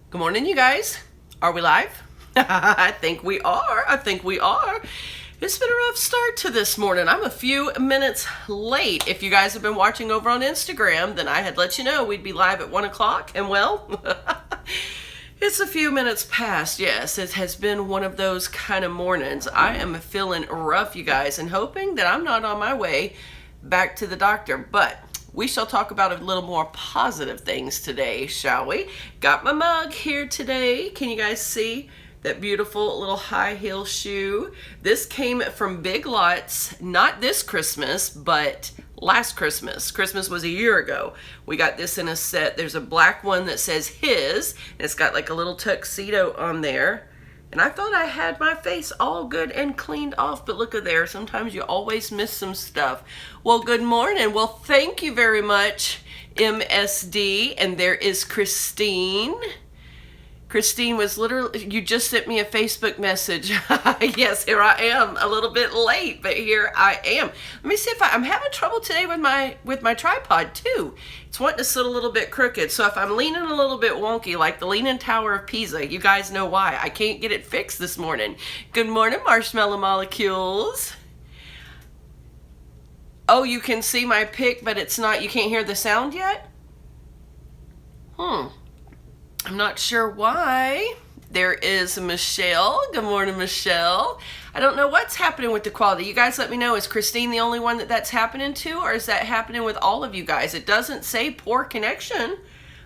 Good morning, you guys. Are we live? I think we are. It's been a rough start to this morning. I'm a few minutes late. If you guys have been watching over on Instagram, then I had let you know we'd be live at 1 o'clock. And well, it's a few minutes past. Yes, it has been one of those kind of mornings. I am feeling rough, you guys, and hoping that I'm not on my way back to the doctor. But we shall talk about a little more positive things today, shall we? Got my mug here today. Can you guys see that beautiful little high heel shoe? This came from Big Lots, not this Christmas, but last Christmas. Christmas was a year ago. We got this in a set. There's a black one that says his, and it's got like a little tuxedo on there. And I thought I had my face all good and cleaned off, but look at there. Sometimes you always miss some stuff. Well, good morning. Well, thank you very much, MSD. And there is Christine. Christine was literally, you just sent me a Facebook message. Yes, here I am, a little bit late, but here I am. Let me see if I'm having trouble today with my tripod too. It's wanting to sit a little bit crooked. So if I'm leaning a little bit wonky, like the Leaning Tower of Pisa, you guys know why. I can't get it fixed this morning. Good morning, Marshmallow Molecules. Oh, you can see my pic, but it's not, you can't hear the sound yet? I'm not sure why. There is Michelle. Good morning, Michelle. I don't know what's happening with the quality. You guys let me know. Is Christine the only one that's happening to, or is that happening with all of you guys? It doesn't say poor connection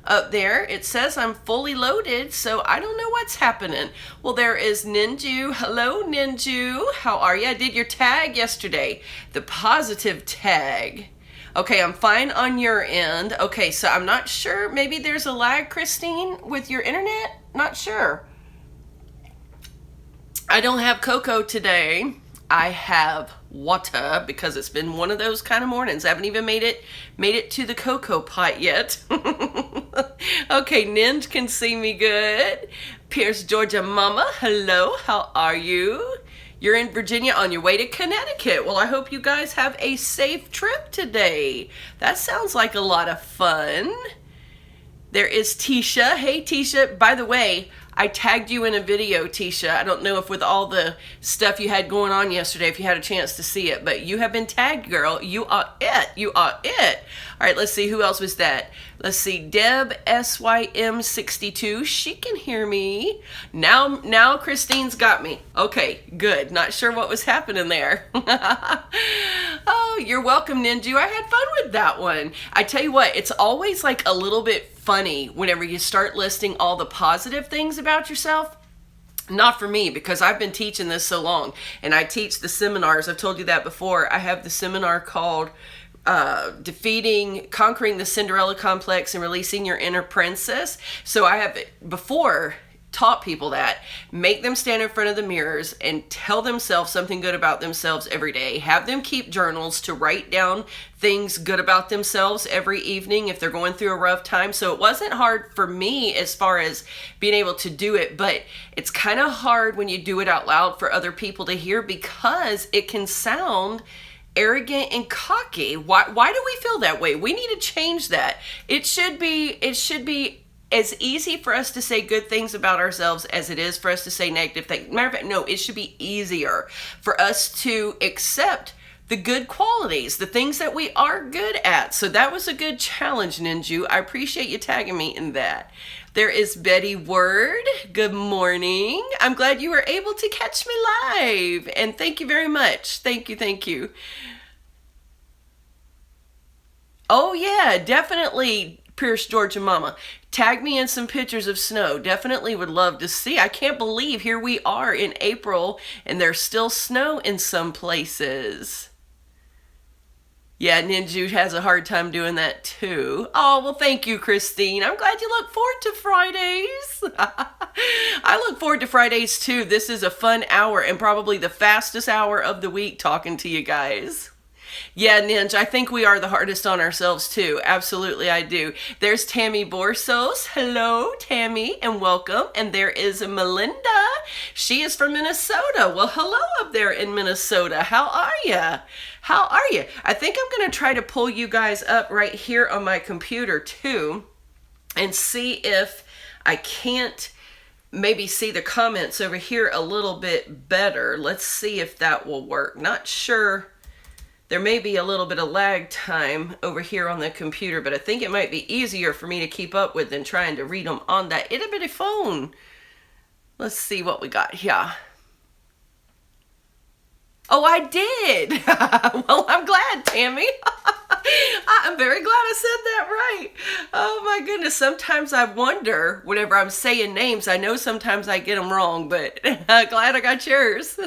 up there. It says I'm fully loaded, so I don't know what's happening. Well, there is Ninju. Hello, Ninju. How are you? I did your tag yesterday, the positive tag. Okay, I'm fine on your end. Okay, so I'm not sure. Maybe there's a lag, Christine, with your internet? Not sure. I don't have cocoa today. I have water because it's been one of those kind of mornings. I haven't even made it to the cocoa pot yet. Okay, Ninj can see me good. Pierce, Georgia Mama, hello, how are you? You're in Virginia on your way to Connecticut. Well, I hope you guys have a safe trip today. That sounds like a lot of fun. There is Tisha. Hey, Tisha. By the way, I tagged you in a video, Tisha. I don't know if with all the stuff you had going on yesterday, if you had a chance to see it, but you have been tagged, girl. You are it. You are it. All right, let's see. Who else was that? Let's see. Deb SYM62. She can hear me. Now Christine's got me. Okay, good. Not sure what was happening there. Oh, you're welcome, Ninju. I had fun with that one. I tell you what, it's always like a little bit funny whenever you start listing all the positive things about yourself. Not for me, because I've been teaching this so long, and I teach the seminars. I've told you that before. I have the seminar called Conquering the Cinderella Complex and Releasing Your Inner Princess. So I have before taught people that. Make them stand in front of the mirrors and tell themselves something good about themselves every day. Have them keep journals to write down things good about themselves every evening if they're going through a rough time. So it wasn't hard for me as far as being able to do it, but it's kind of hard when you do it out loud for other people to hear because it can sound arrogant and cocky. Why do we feel that way? We need to change that. It should be as easy for us to say good things about ourselves as it is for us to say negative things. Matter of fact, no, it should be easier for us to accept the good qualities, the things that we are good at. So that was a good challenge, Ninju. I appreciate you tagging me in that. There is Betty Word. Good morning. I'm glad you were able to catch me live. And thank you very much. Thank you, thank you. Oh yeah, definitely, Pierce, Georgia Mama. Tag me in some pictures of snow. Definitely would love to see. I can't believe here we are in April and there's still snow in some places. Yeah, Ninju has a hard time doing that too. Oh, well, thank you, Christine. I'm glad you look forward to Fridays. I look forward to Fridays too. This is a fun hour and probably the fastest hour of the week talking to you guys. Yeah, Ninja, I think we are the hardest on ourselves too. Absolutely, I do. There's Tammy Borsos. Hello, Tammy, and welcome. And there is Melinda. She is from Minnesota. Well, hello up there in Minnesota. How are you? How are you? I think I'm going to try to pull you guys up right here on my computer too and see if I can't maybe see the comments over here a little bit better. Let's see if that will work. Not sure. There may be a little bit of lag time over here on the computer, but I think it might be easier for me to keep up with than trying to read them on that itty bitty phone. Let's see what we got here. Oh, I did. Well, I'm glad, Tammy. I'm very glad I said that right. Oh my goodness. Sometimes I wonder whenever I'm saying names, I know sometimes I get them wrong, but glad I got yours.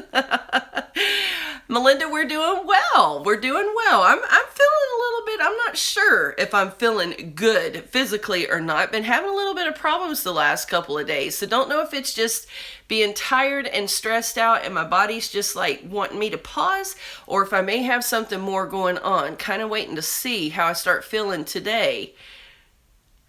Melinda, we're doing well. We're doing well. I'm feeling a little bit, I'm not sure if I'm feeling good physically or not. Been having a little bit of problems the last couple of days. So don't know if it's just being tired and stressed out and my body's just like wanting me to pause, or if I may have something more going on. Kind of waiting to see how I start feeling today.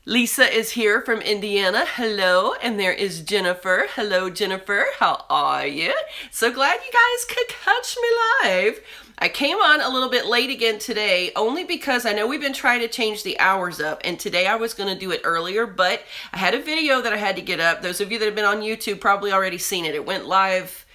Lisa is here from Indiana. Hello. And there is Jennifer. Hello, Jennifer. How are you? So glad you guys could catch me live. I came on a little bit late again today, only because I know we've been trying to change the hours up, and today I was going to do it earlier, but I had a video that I had to get up. Those of you that have been on YouTube probably already seen it. It went live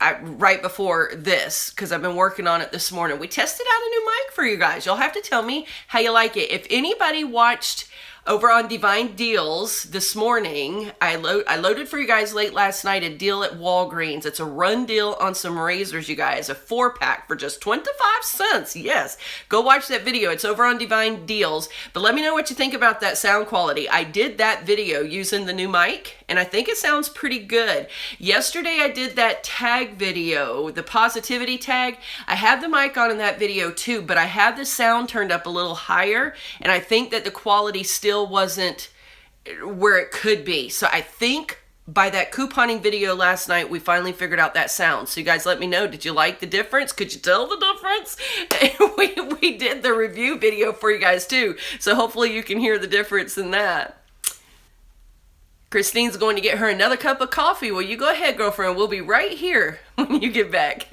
right before this because I've been working on it this morning. We tested out a new mic for you guys. You'll have to tell me how you like it. If anybody watched over on DeeVine Deals this morning, I loaded for you guys late last night a deal at Walgreens. It's a run deal on some razors, you guys. A 4-pack for just 25 cents. Yes, go watch that video. It's over on DeeVine Deals. But let me know what you think about that sound quality. I did that video using the new mic, and I think it sounds pretty good. Yesterday I did that tag video, the positivity tag. I had the mic on in that video too, but I had the sound turned up a little higher, and I think that the quality still wasn't where it could be. So I think by that couponing video last night, we finally figured out that sound. So you guys let me know, did you like the difference? Could you tell the difference? we did the review video for you guys too. So hopefully you can hear the difference in that. Christine's going to get her another cup of coffee. Well, you go ahead, girlfriend. We'll be right here when you get back.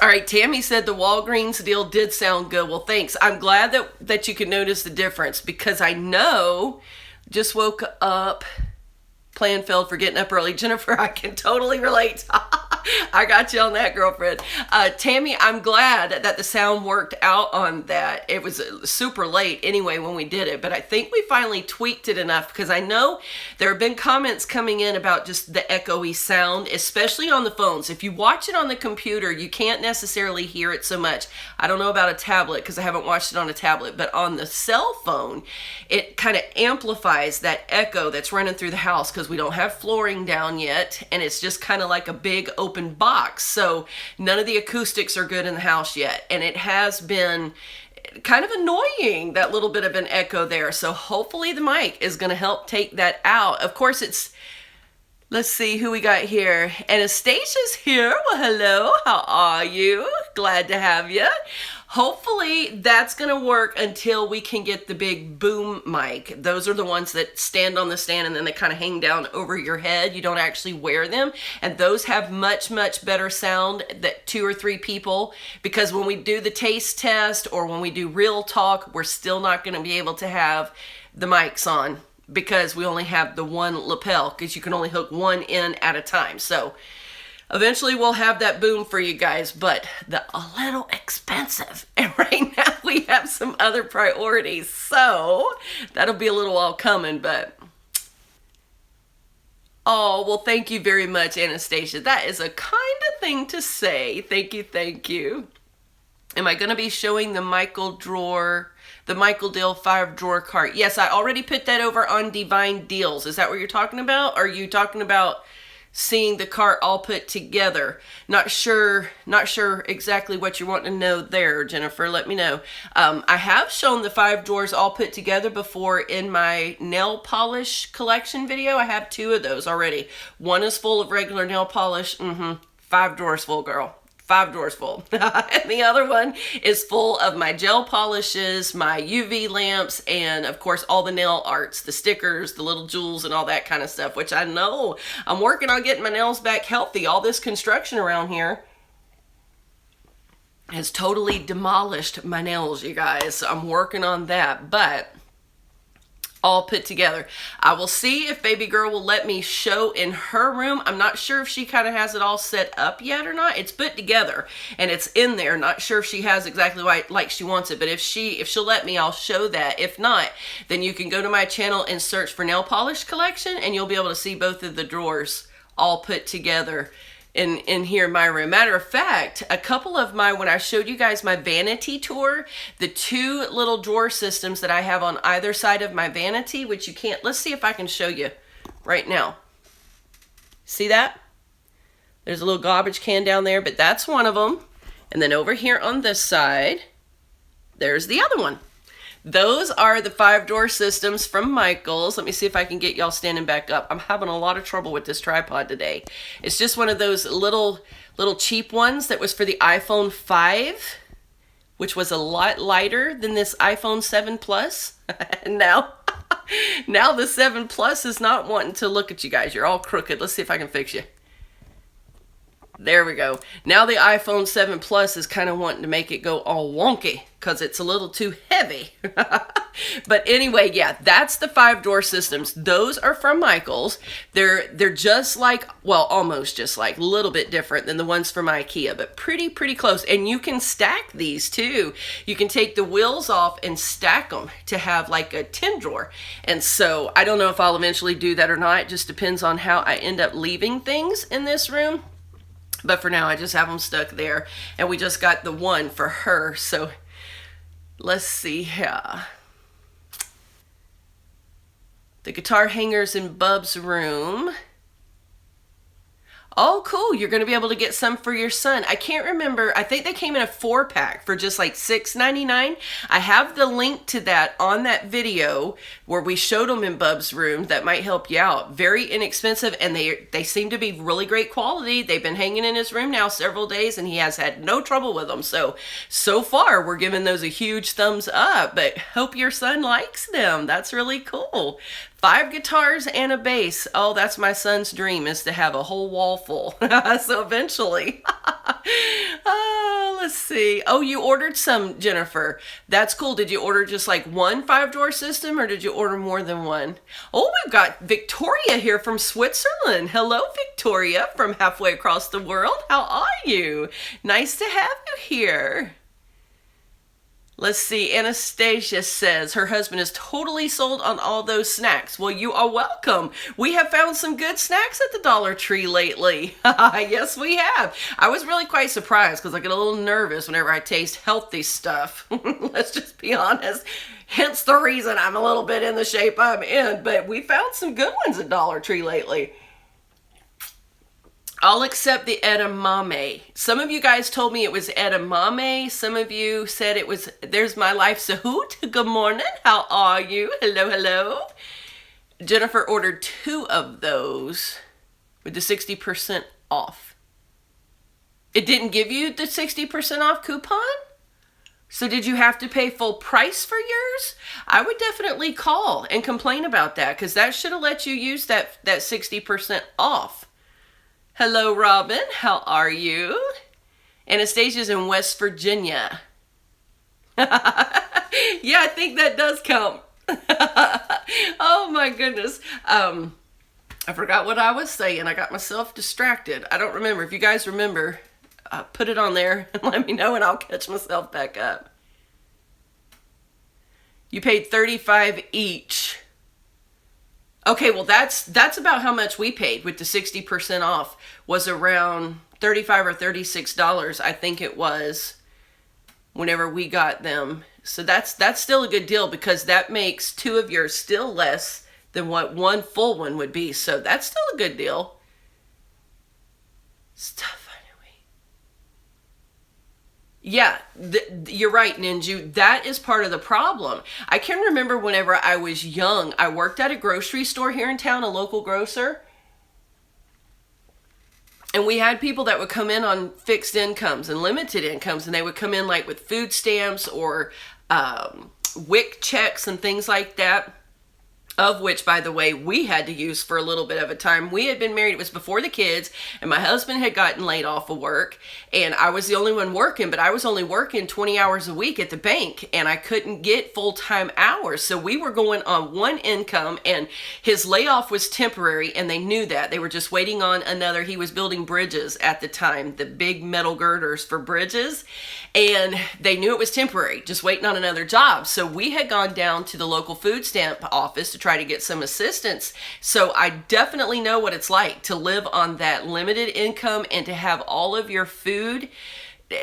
All right, Tammy said the Walgreens deal did sound good. Well, thanks. I'm glad that you could notice the difference, because I know, just woke up, plan failed for getting up early. Jennifer, I can totally relate. I got you on that, girlfriend. Tammy, I'm glad that the sound worked out on that. It was super late anyway when we did it, but I think we finally tweaked it enough, because I know there have been comments coming in about just the echoey sound, especially on the phones. If you watch it on the computer, you can't necessarily hear it so much. I don't know about a tablet because I haven't watched it on a tablet, but on the cell phone, it kind of amplifies that echo that's running through the house because we don't have flooring down yet, and it's just kind of like a big open box. So none of the acoustics are good in the house yet, and it has been kind of annoying, that little bit of an echo there. So hopefully the mic is going to help take that out. Of course, let's see who we got here. Anastasia's here. Well, hello. How are you? Glad to have you. Hopefully that's going to work until we can get the big boom mic. Those are the ones that stand on the stand and then they kind of hang down over your head. You don't actually wear them. And those have much, much better sound that 2 or 3 people, because when we do the taste test or when we do real talk, we're still not going to be able to have the mics on because we only have the one lapel, because you can only hook one in at a time. So eventually we'll have that boom for you guys, but they're a little expensive. And right now we have some other priorities. So that'll be a little while coming, but oh, well, thank you very much, Anastasia. That is a kind of thing to say. Thank you, thank you. Am I going to be showing the Michael Dill 5-drawer cart? Yes, I already put that over on DeeVine Deals. Is that what you're talking about? Or are you talking about seeing the cart all put together? Not sure exactly what you want to know there, Jennifer. Let me know. I have shown the 5 drawers all put together before in my nail polish collection video. I have 2 of those already. One is full of regular nail polish. 5 drawers full, girl. 5 drawers full. And the other one is full of my gel polishes, my UV lamps, and of course all the nail arts, the stickers, the little jewels, and all that kind of stuff, which I know I'm working on getting my nails back healthy. All this construction around here has totally demolished my nails, you guys. So I'm working on that, but all put together. I will see if baby girl will let me show in her room. I'm not sure if she kind of has it all set up yet or not. It's put together and it's in there. Not sure if she has exactly like she wants it, but if she'll let me, I'll show that. If not, then you can go to my channel and search for nail polish collection and you'll be able to see both of the drawers all put together in here in my room. Matter of fact, a couple of when I showed you guys my vanity tour, the two little drawer systems that I have on either side of my vanity, which you can't, let's see if I can show you right now. See that? There's a little garbage can down there, but that's one of them. And then over here on this side, there's the other one. Those are the 5-drawer systems from Michaels. Let me see if I can get y'all standing back up. I'm having a lot of trouble with this tripod today. It's just one of those little cheap ones that was for the iPhone 5, which was a lot lighter than this iPhone 7 Plus. And now the 7 Plus is not wanting to look at you guys. You're all crooked. Let's see if I can fix you. There we go. Now the iPhone 7 Plus is kind of wanting to make it go all wonky because it's a little too heavy. But anyway, yeah, that's the 5-drawer systems. Those are from Michaels. They're just like, well, almost just like, a little bit different than the ones from IKEA, but pretty close. And you can stack these too. You can take the wheels off and stack them to have like a 10-drawer. And so I don't know if I'll eventually do that or not. It just depends on how I end up leaving things in this room. But for now, I just have them stuck there. And we just got the one for her. So let's see here. The guitar hangers in Bub's room. Oh, cool. You're going to be able to get some for your son. I can't remember. I think they came in a 4-pack for just like $6.99. I have the link to that on that video where we showed them in Bub's room. That might help you out. Very inexpensive, and they seem to be really great quality. They've been hanging in his room now several days, and he has had no trouble with them. So far, we're giving those a huge thumbs up, but hope your son likes them. That's really cool. 5 guitars and a bass. Oh, that's my son's dream, is to have a whole wall full. So eventually. Let's see. Oh, you ordered some, Jennifer. That's cool. Did you order just like one 5-drawer system or did you order more than one? Oh, we've got Victoria here from Switzerland. Hello, Victoria from halfway across the world. How are you? Nice to have you here. Let's see, Anastasia says her husband is totally sold on all those snacks. Well, you are welcome. We have found some good snacks at the Dollar Tree lately. Yes, we have. I was really quite surprised because I get a little nervous whenever I taste healthy stuff. Let's just be honest. Hence the reason I'm a little bit in the shape I'm in. But we found some good ones at Dollar Tree lately. I'll accept the edamame. Some of you guys told me it was edamame. Some of you said it was, there's my life's a hoot. Good morning. How are you? Hello, hello. Jennifer ordered 2 of those with the 60% off. It didn't give you the 60% off coupon? So did you have to pay full price for yours? I would definitely call and complain about that because that should have let you use that 60% off. Hello, Robin. How are you? Anastasia's in West Virginia. Yeah, I think that does count. Oh, my goodness. I forgot what I was saying. I got myself distracted. I don't remember. If you guys remember, put it on there and let me know and I'll catch myself back up. You paid $35 each. Okay, well, that's about how much we paid with the 60% off. Was around $35 or $36, I think it was, whenever we got them. So that's still a good deal because that makes 2 of yours still less than what one full one would be. So that's still a good deal. Stuff. Yeah, you're right, Ninju. That is part of the problem. I can remember whenever I was young, I worked at a grocery store here in town, a local grocer. And we had people that would come in on fixed incomes and limited incomes, and they would come in like with food stamps or WIC checks and things like that. of which, by the way, we had to use for a little bit of a time. We had been married, it was before the kids, and my husband had gotten laid off of work, and I was the only one working, but I was only working 20 hours a week at the bank, and I couldn't get full-time hours. So we were going on one income, and his layoff was temporary, and they knew that. They were just waiting on another. He was building bridges at the time, the big metal girders for bridges, and they knew it was temporary, just waiting on another job. So we had gone down to the local food stamp office to try to get some assistance. So I definitely know what it's like to live on that limited income and to have all of your food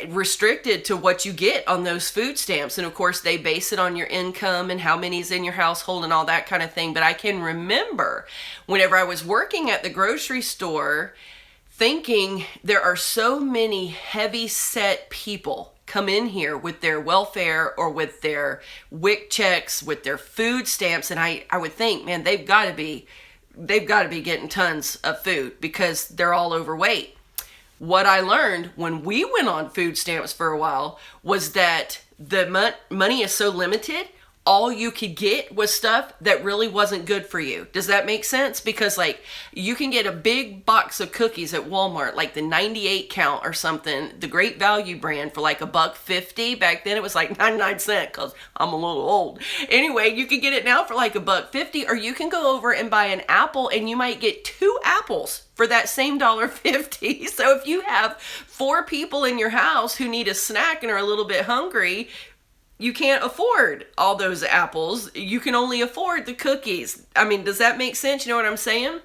restricted to what you get on those food stamps. And of course they base it on your income and how many's in your household and all that kind of thing. But I can remember whenever I was working at the grocery store thinking there are so many heavy set people come in here with their welfare or with their WIC checks, with their food stamps, and I would think, man, they've got to be getting tons of food because they're all overweight. What I learned when we went on food stamps for a while was that the money is so limited, all you could get was stuff that really wasn't good for you. Does that make sense? Because like you can get a big box of cookies at Walmart, like the 98 count or something, the Great Value brand for like $1.50. Back then it was like 99 cents because I'm a little old. Anyway, you can get it now for like $1.50, or you can go over and buy an apple and you might get 2 apples for that same $1.50. So if you have 4 people in your house who need a snack and are a little bit hungry, you can't afford all those apples. You can only afford the cookies. I mean, does that make sense? You know what I'm saying?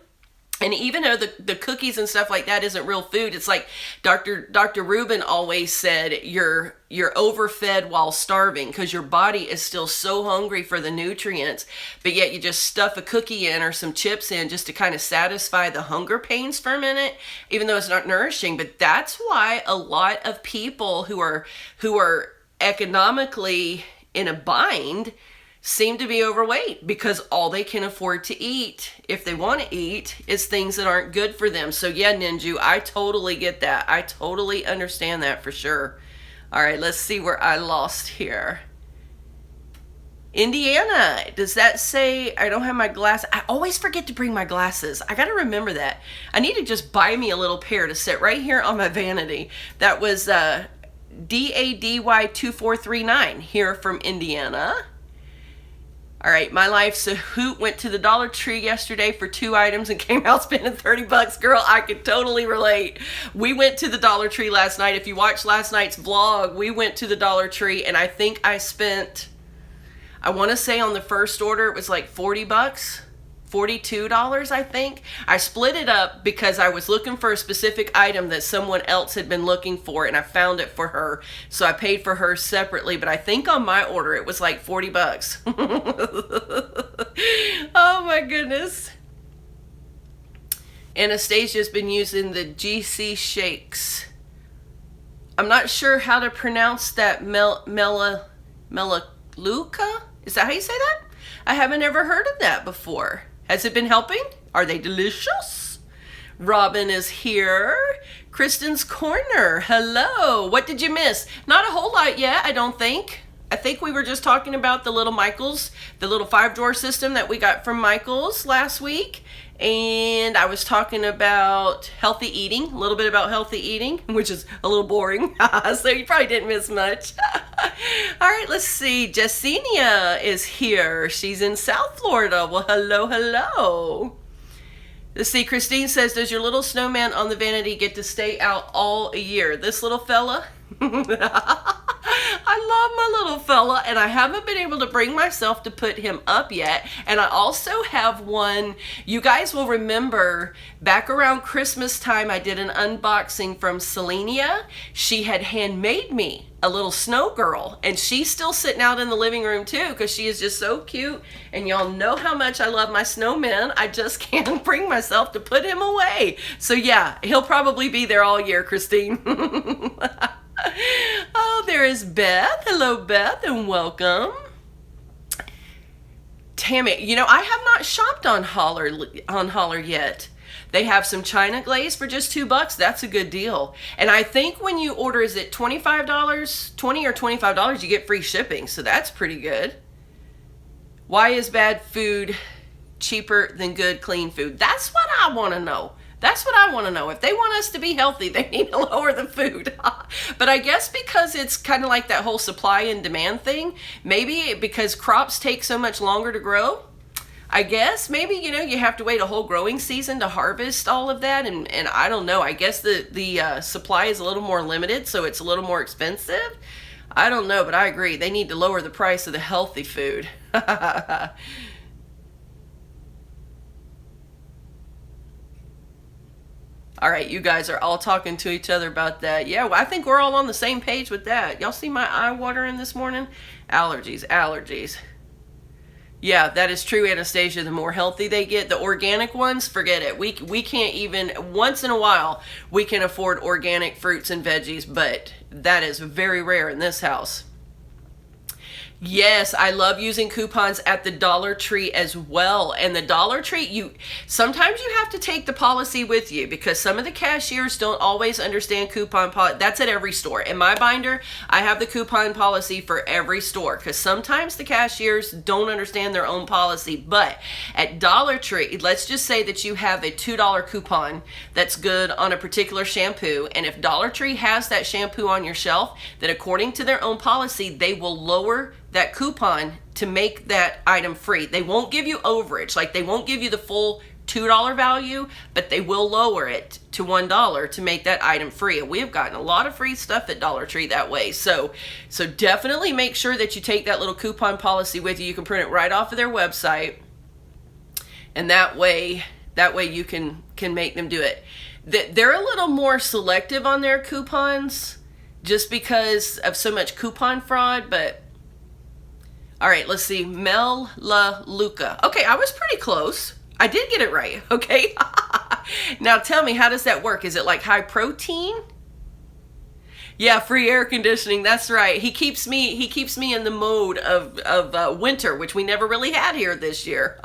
And even though the cookies and stuff like that isn't real food, it's like Dr. Rubin always said, you're overfed while starving because your body is still so hungry for the nutrients, but yet you just stuff a cookie in or some chips in just to kind of satisfy the hunger pains for a minute, even though it's not nourishing. But that's why a lot of people who are economically in a bind seem to be overweight because all they can afford to eat, if they want to eat, is things that aren't good for them. So yeah, Ninju, I totally get that. I totally understand that for sure. All right, let's see where I lost here. Indiana, does that say, I don't have my glasses? I always forget to bring my glasses. I got to remember that. I need to just buy me a little pair to sit right here on my vanity. That was DADY2439 here from Indiana. All right, my life's a hoot. Went to the Dollar Tree yesterday for 2 items and came out spending $30. Girl, I could totally relate. We went to the Dollar Tree last night. If you watched last night's vlog, we went to the Dollar Tree and I think I spent, I want to say on the first order, it was like $40. $42, I think. I split it up because I was looking for a specific item that someone else had been looking for and I found it for her. So I paid for hers separately, but I think on my order it was like $40. Oh my goodness. Anastasia's been using the GC shakes. I'm not sure how to pronounce that. Melaleuca? Is that how you say that? I haven't ever heard of that before. Has it been helping? Are they delicious? Robin is here. Kristen's Corner. Hello. What did you miss? Not a whole lot yet, I don't think. I think we were just talking about the little Michaels, the little 5-drawer system that we got from Michaels last week. And I was talking about healthy eating, a little bit about healthy eating, which is a little boring. So you probably didn't miss much. All right, let's see. Jessenia is here. She's in South Florida. Well, hello, hello. Let's see. Christine says, does your little snowman on the vanity get to stay out all year? This little fella? I love my little fella, and I haven't been able to bring myself to put him up yet. And I also have one, you guys will remember back around Christmas time, I did an unboxing from Selenia. She had handmade me a little snow girl, and she's still sitting out in the living room too because she is just so cute. And y'all know how much I love my snowman. I just can't bring myself to put him away. So yeah, he'll probably be there all year, Christine. Oh, there is Beth. Hello, Beth, and welcome. Tammy, you know, I have not shopped on Holler yet. They have some China glaze for just $2. That's a good deal. And I think when you order, is it $25, $20 or $25, you get free shipping. So that's pretty good. Why is bad food cheaper than good, clean food? That's what I want to know. That's what I want to know. If they want us to be healthy, they need to lower the food. But I guess because it's kind of like that whole supply and demand thing, maybe because crops take so much longer to grow, I guess maybe, you know, you have to wait a whole growing season to harvest all of that. And I don't know. I guess the supply is a little more limited, so it's a little more expensive. I don't know, but I agree. They need to lower the price of the healthy food. All right, you guys are all talking to each other about that. Yeah, well, I think we're all on the same page with that. Y'all see my eye watering this morning? Allergies, allergies. Yeah, that is true, Anastasia. The more healthy they get, the organic ones, forget it. We can't even, once in a while, we can afford organic fruits and veggies, but that is very rare in this house. Yes, I love using coupons at the Dollar Tree as well. And the Dollar Tree, sometimes you have to take the policy with you because some of the cashiers don't always understand coupon policy. That's at every store. In my binder, I have the coupon policy for every store because sometimes the cashiers don't understand their own policy. But at Dollar Tree, let's just say that you have a $2 coupon that's good on a particular shampoo. And if Dollar Tree has that shampoo on your shelf, then according to their own policy, they will lower that coupon to make that item free. They won't give you overage, like they won't give you the full $2 value, but they will lower it to $1 to make that item free. And we have gotten a lot of free stuff at Dollar Tree that way. So definitely make sure that you take that little coupon policy with you. You can print it right off of their website, and that way you can make them do it. They're a little more selective on their coupons just because of so much coupon fraud, but all right, let's see. Mel La Luca. Okay, I was pretty close. I did get it right, okay? Now tell me, how does that work? Is it like high protein? Yeah, free air conditioning. That's right. He keeps me in the mode of winter, which we never really had here this year.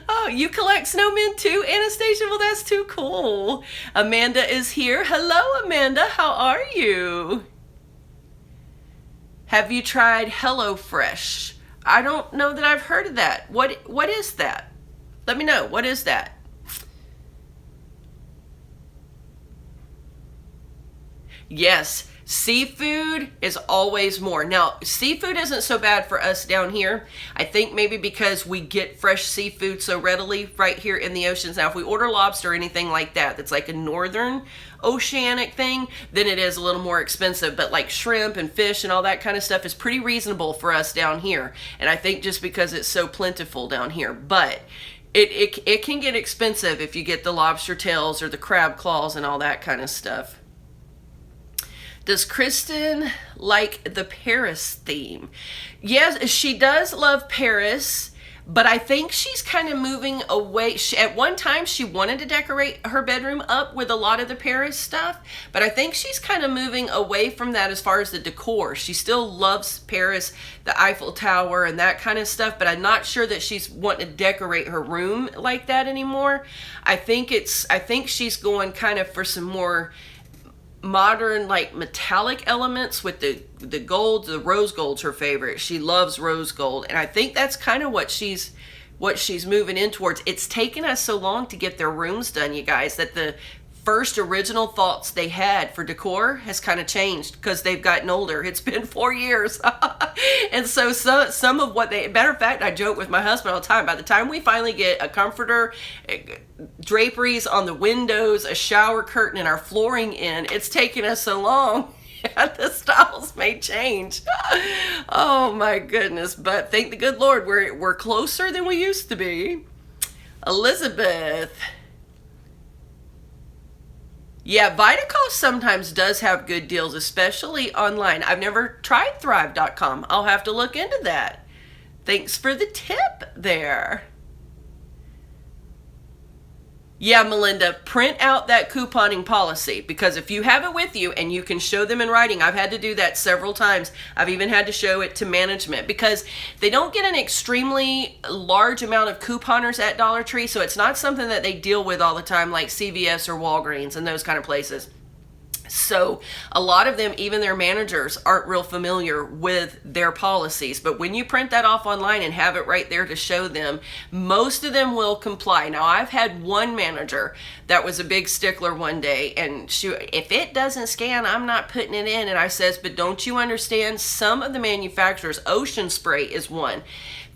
Oh, you collect snowmen too, Anastasia? Well, that's too cool. Amanda is here. Hello, Amanda. How are you? Have you tried HelloFresh? I don't know that I've heard of that. What is that? Let me know. What is that? Yes, seafood is always more. Now, seafood isn't so bad for us down here. I think maybe because we get fresh seafood so readily right here in the oceans. Now, if we order lobster or anything like that, that's like a northern oceanic thing, then it is a little more expensive. But like shrimp and fish and all that kind of stuff is pretty reasonable for us down here. And I think just because it's so plentiful down here. But it can get expensive if you get the lobster tails or the crab claws and all that kind of stuff. Does Kristen like the Paris theme? Yes, she does love Paris, but I think she's kind of moving away. At one time, she wanted to decorate her bedroom up with a lot of the Paris stuff, but I think she's kind of moving away from that as far as the decor. She still loves Paris, the Eiffel Tower, and that kind of stuff, but I'm not sure that she's wanting to decorate her room like that anymore. I think she's going kind of for some more modern, like metallic elements with the gold. The rose gold's her favorite. She loves rose gold, and I think that's kind of what she's moving in towards. It's taken us so long to get their rooms done, you guys, that the first original thoughts they had for decor has kind of changed because they've gotten older. It's been 4 years. And so some of what matter of fact, I joke with my husband all the time, by the time we finally get a comforter, draperies on the windows, a shower curtain, and our flooring in, it's taken us so long. The styles may change. Oh my goodness. But thank the good Lord, we're closer than we used to be. Elizabeth. Yeah, Vitacost sometimes does have good deals, especially online. I've never tried Thrive.com. I'll have to look into that. Thanks for the tip there. Yeah, Melinda, print out that couponing policy, because if you have it with you and you can show them in writing, I've had to do that several times. I've even had to show it to management because they don't get an extremely large amount of couponers at Dollar Tree, so it's not something that they deal with all the time like CVS or Walgreens and those kind of places. So a lot of them, even their managers, aren't real familiar with their policies. But when you print that off online and have it right there to show them, most of them will comply. Now, I've had one manager that was a big stickler one day, and if it doesn't scan, I'm not putting it in. And I says, but don't you understand? Some of the manufacturers, Ocean Spray is one.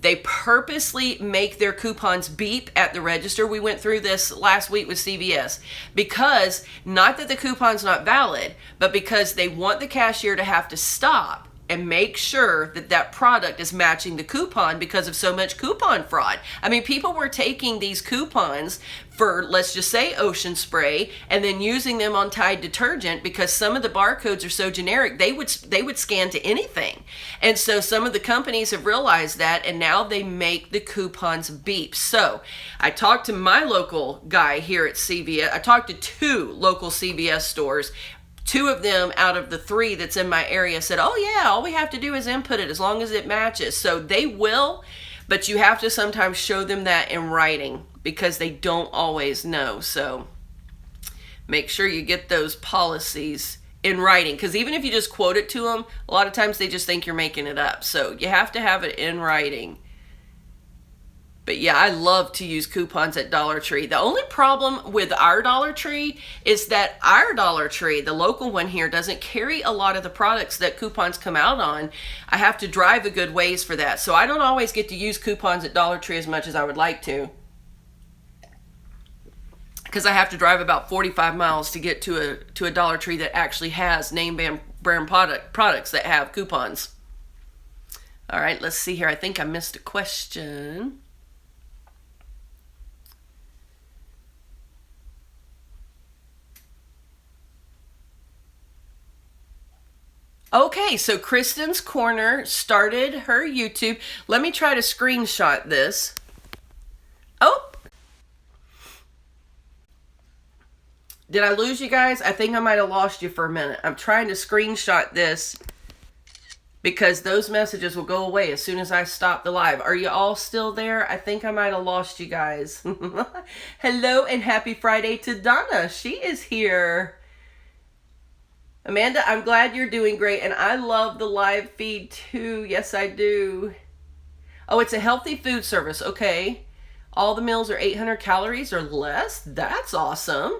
They purposely make their coupons beep at the register. We went through this last week with CVS because not that the coupon's not valid, but because they want the cashier to have to stop and make sure that that product is matching the coupon because of so much coupon fraud. I mean, people were taking these coupons for, let's just say, Ocean Spray, and then using them on Tide detergent because some of the barcodes are so generic, they would scan to anything. And so some of the companies have realized that, and now they make the coupons beep. So I talked to my local guy here at CVS. I talked to 2 local CVS stores. 2 of them out of the 3 that's in my area said, oh yeah, all we have to do is input it as long as it matches. So they will, but you have to sometimes show them that in writing because they don't always know. So make sure you get those policies in writing, because even if you just quote it to them, a lot of times they just think you're making it up. So you have to have it in writing. But yeah, I love to use coupons at Dollar Tree. The only problem with our Dollar Tree is that our Dollar Tree, the local one here, doesn't carry a lot of the products that coupons come out on. I have to drive a good ways for that. So I don't always get to use coupons at Dollar Tree as much as I would like to, because I have to drive about 45 miles to get to a Dollar Tree that actually has name brand products that have coupons. All right, let's see here. I think I missed a question. Okay, so Kristen's Corner started her YouTube. Let me try to screenshot this. Oh! Did I lose you guys? I think I might have lost you for a minute. I'm trying to screenshot this because those messages will go away as soon as I stop the live. Are you all still there? I think I might have lost you guys. Hello and happy Friday to Donna. She is here. Amanda, I'm glad you're doing great, and I love the live feed too. Yes, I do. Oh, it's a healthy food service. Okay. All the meals are 800 calories or less. That's awesome.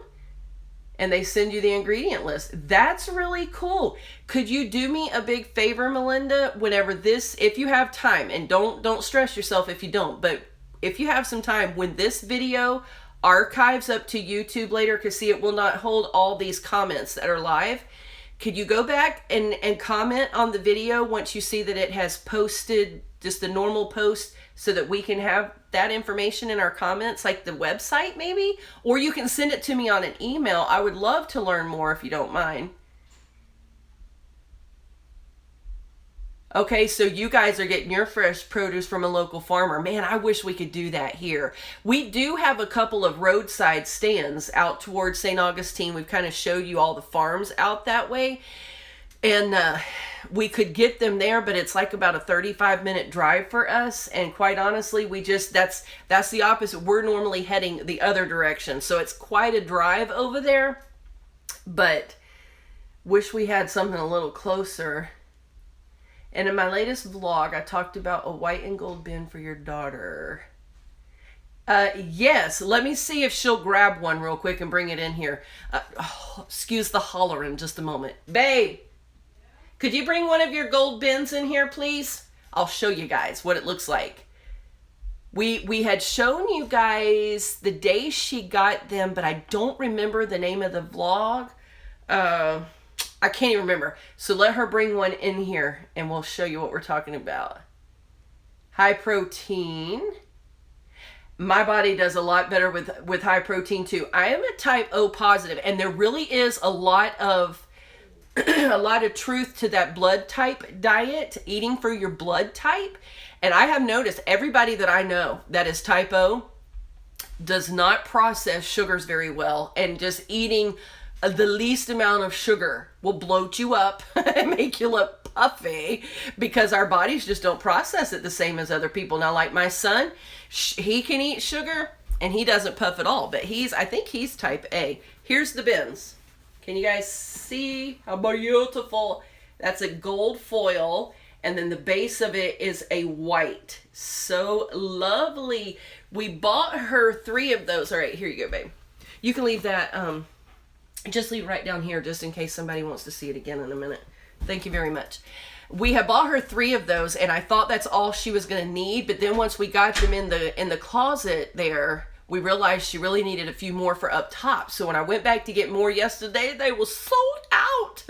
And they send you the ingredient list. That's really cool. Could you do me a big favor, Melinda? Whenever this, if you have time, and don't stress yourself if you don't, but if you have some time, when this video archives up to YouTube later, because see, it will not hold all these comments that are live. Could you go back and comment on the video once you see that it has posted just the normal post so that we can have that information in our comments, like the website maybe? Or you can send it to me on an email. I would love to learn more if you don't mind. Okay, so you guys are getting your fresh produce from a local farmer. Man, I wish we could do that here. We do have a couple of roadside stands out towards St. Augustine. We've kind of showed you all the farms out that way. And we could get them there, but it's like about a 35-minute drive for us. And quite honestly, that's the opposite. We're normally heading the other direction. So it's quite a drive over there. But wish we had something a little closer. And in my latest vlog, I talked about a white and gold bin for your daughter. Yes, let me see if she'll grab one real quick and bring it in here. Excuse the hollering just a moment. Babe, could you bring one of your gold bins in here, please? I'll show you guys what it looks like. We had shown you guys the day she got them, but I don't remember the name of the vlog. I can't even remember. So let her bring one in here and we'll show you what we're talking about. High protein. My body does a lot better with high protein too. I am a type O positive, and there really is a lot of truth to that blood type diet, eating for your blood type. And I have noticed everybody that I know that is type O does not process sugars very well, and just eating the least amount of sugar will bloat you up and make you look puffy, because our bodies just don't process it the same as other people. Now, like my son, he can eat sugar and he doesn't puff at all, but I think he's type A. Here's the bins. Can you guys see how beautiful? That's a gold foil, and then the base of it is a white. So lovely. We bought her 3 of those. All right, here you go, babe. You can leave that, just leave it right down here just in case somebody wants to see it again in a minute. Thank you very much. We have bought her 3 of those, and I thought that's all she was going to need, but then once we got them in the closet there, we realized she really needed a few more for up top. So when I went back to get more yesterday, they were sold out.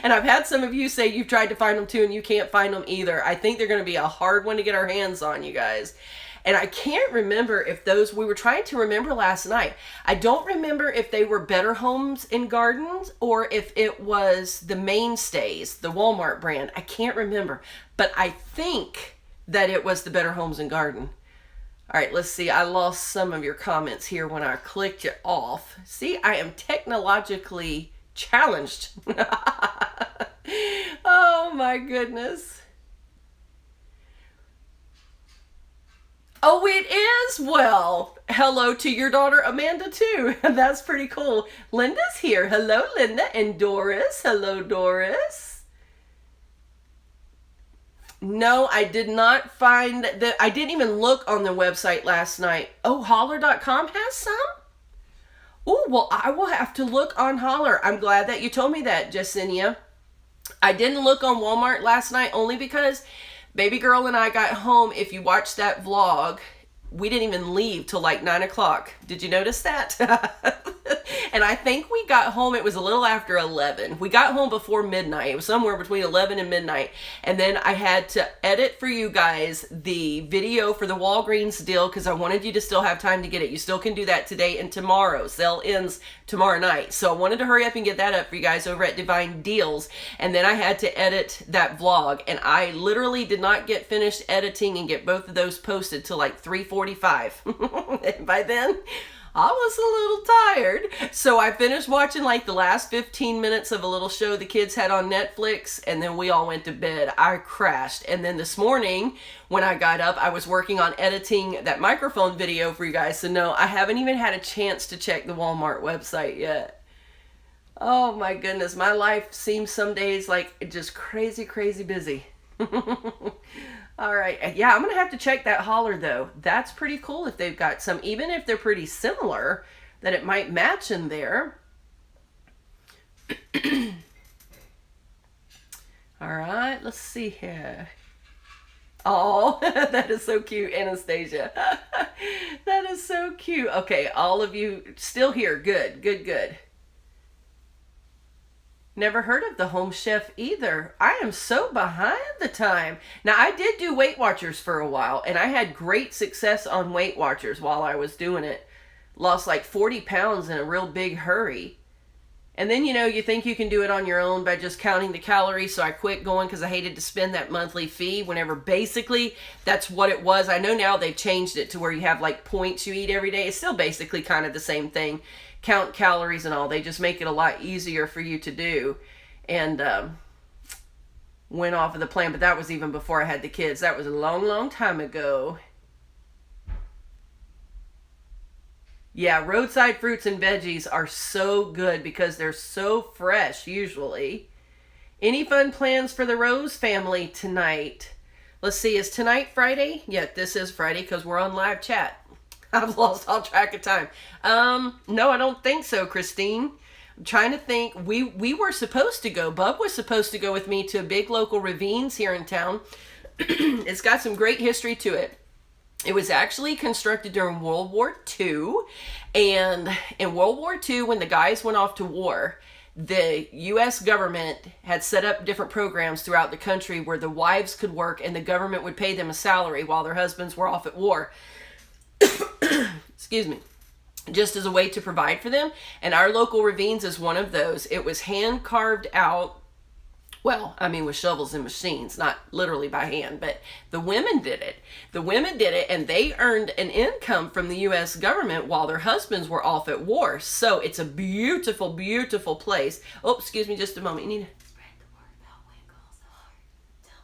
And I've had some of you say you've tried to find them too and you can't find them either. I think they're going to be a hard one to get our hands on, you guys. And I can't remember if those, we were trying to remember last night. I don't remember if they were Better Homes and Gardens or if it was the Mainstays, the Walmart brand. I can't remember. But I think that it was the Better Homes and Garden. All right, let's see. I lost some of your comments here when I clicked it off. See, I am technologically challenged. Oh my goodness. Oh, it is? Well, hello to your daughter Amanda too. That's pretty cool. Linda's here. Hello, Linda. And Doris. Hello, Doris. No, I did not find that. I didn't even look on the website last night. Oh, holler.com has some? Oh, well, I will have to look on Holler. I'm glad that you told me that, Jessinia. I didn't look on Walmart last night only because baby girl and I got home. If you watched that vlog, we didn't even leave till like 9 o'clock. Did you notice that? And I think we got home, it was a little after 11. We got home before midnight. It was somewhere between 11 and midnight. And then I had to edit for you guys the video for the Walgreens deal because I wanted you to still have time to get it. You still can do that today and tomorrow. Sale ends tomorrow night. So I wanted to hurry up and get that up for you guys over at DeeVine Deals. And then I had to edit that vlog. And I literally did not get finished editing and get both of those posted till like 3:45. And by then, I was a little tired. So I finished watching like the last 15 minutes of a little show the kids had on Netflix, and then we all went to bed. I crashed. And then this morning when I got up, I was working on editing that microphone video for you guys. So no, I haven't even had a chance to check the Walmart website yet. Oh my goodness. My life seems some days like just crazy, crazy busy. All right. Yeah, I'm going to have to check that Holler, though. That's pretty cool if they've got some, even if they're pretty similar, that it might match in there. All right. Let's see here. Oh, that is so cute, Anastasia. That is so cute. Okay, all of you still here. Good, good, good. Never heard of the Home Chef either. I am so behind the time. Now, I did do Weight Watchers for a while, and I had great success on Weight Watchers while I was doing it. Lost like 40 pounds in a real big hurry. And then, you know, you think you can do it on your own by just counting the calories, so I quit going because I hated to spend that monthly fee whenever basically that's what it was. I know now they've changed it to where you have like points you eat every day. It's still basically kind of the same thing. Count calories and all. They just make it a lot easier for you to do. And went off of the plan, but that was even before I had the kids. That was a long, long time ago. Yeah, roadside fruits and veggies are so good because they're so fresh usually. Any fun plans for the Rose family tonight? Let's see, is tonight Friday? Yeah, this is Friday because we're on live chat. I've lost all track of time. No, I don't think so, Christine. I'm trying to think. We were supposed to go. Bub was supposed to go with me to a big local ravines here in town. It's got some great history to it. It was actually constructed during World War II. And in World War II, when the guys went off to war, the U.S. government had set up different programs throughout the country where the wives could work and the government would pay them a salary while their husbands were off at war. Excuse me. Just as a way to provide for them. And our local ravines is one of those. It was hand carved out. Well, I mean, with shovels and machines, not literally by hand, but the women did it. The women did it, and they earned an income from the U.S. government while their husbands were off at war. So it's a beautiful, beautiful place. Oh, excuse me just a moment. You need to spread the word about Winkles. Tell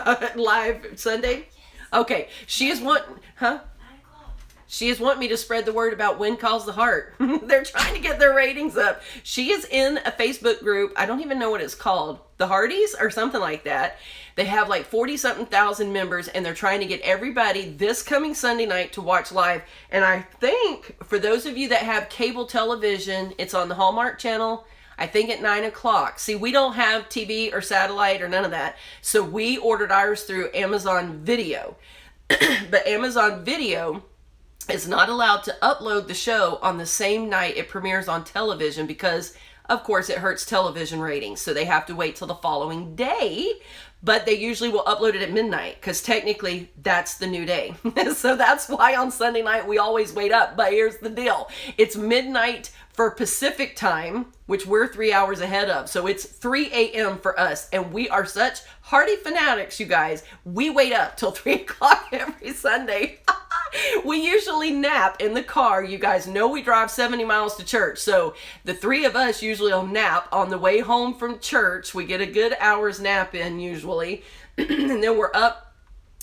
them to watch live. Live Sunday? Yes. Okay. She is one, huh? 9 o'clock. She is wanting me to spread the word about When Calls the Heart. They're trying to get their ratings up. She is in a Facebook group. I don't even know what it's called. The Hardys or something like that. They have like 40-something thousand members, and they're trying to get everybody this coming Sunday night to watch live. And I think for those of you that have cable television, it's on the Hallmark Channel, I think at 9 o'clock. See, we don't have TV or satellite or none of that. So we ordered ours through Amazon Video. But Amazon Video is not allowed to upload the show on the same night it premieres on television because, of course, it hurts television ratings. So they have to wait till the following day. But they usually will upload it at midnight because technically that's the new day. So that's why on Sunday night we always wait up. But here's the deal. It's midnight for Pacific time, which we're 3 hours ahead of. So it's 3 a.m. for us. And we are such hardy fanatics, you guys. We wait up till 3 o'clock every Sunday. We usually nap in the car. You guys know we drive 70 miles to church. So the three of us usually will nap on the way home from church. We get a good hour's nap in usually. And then we're up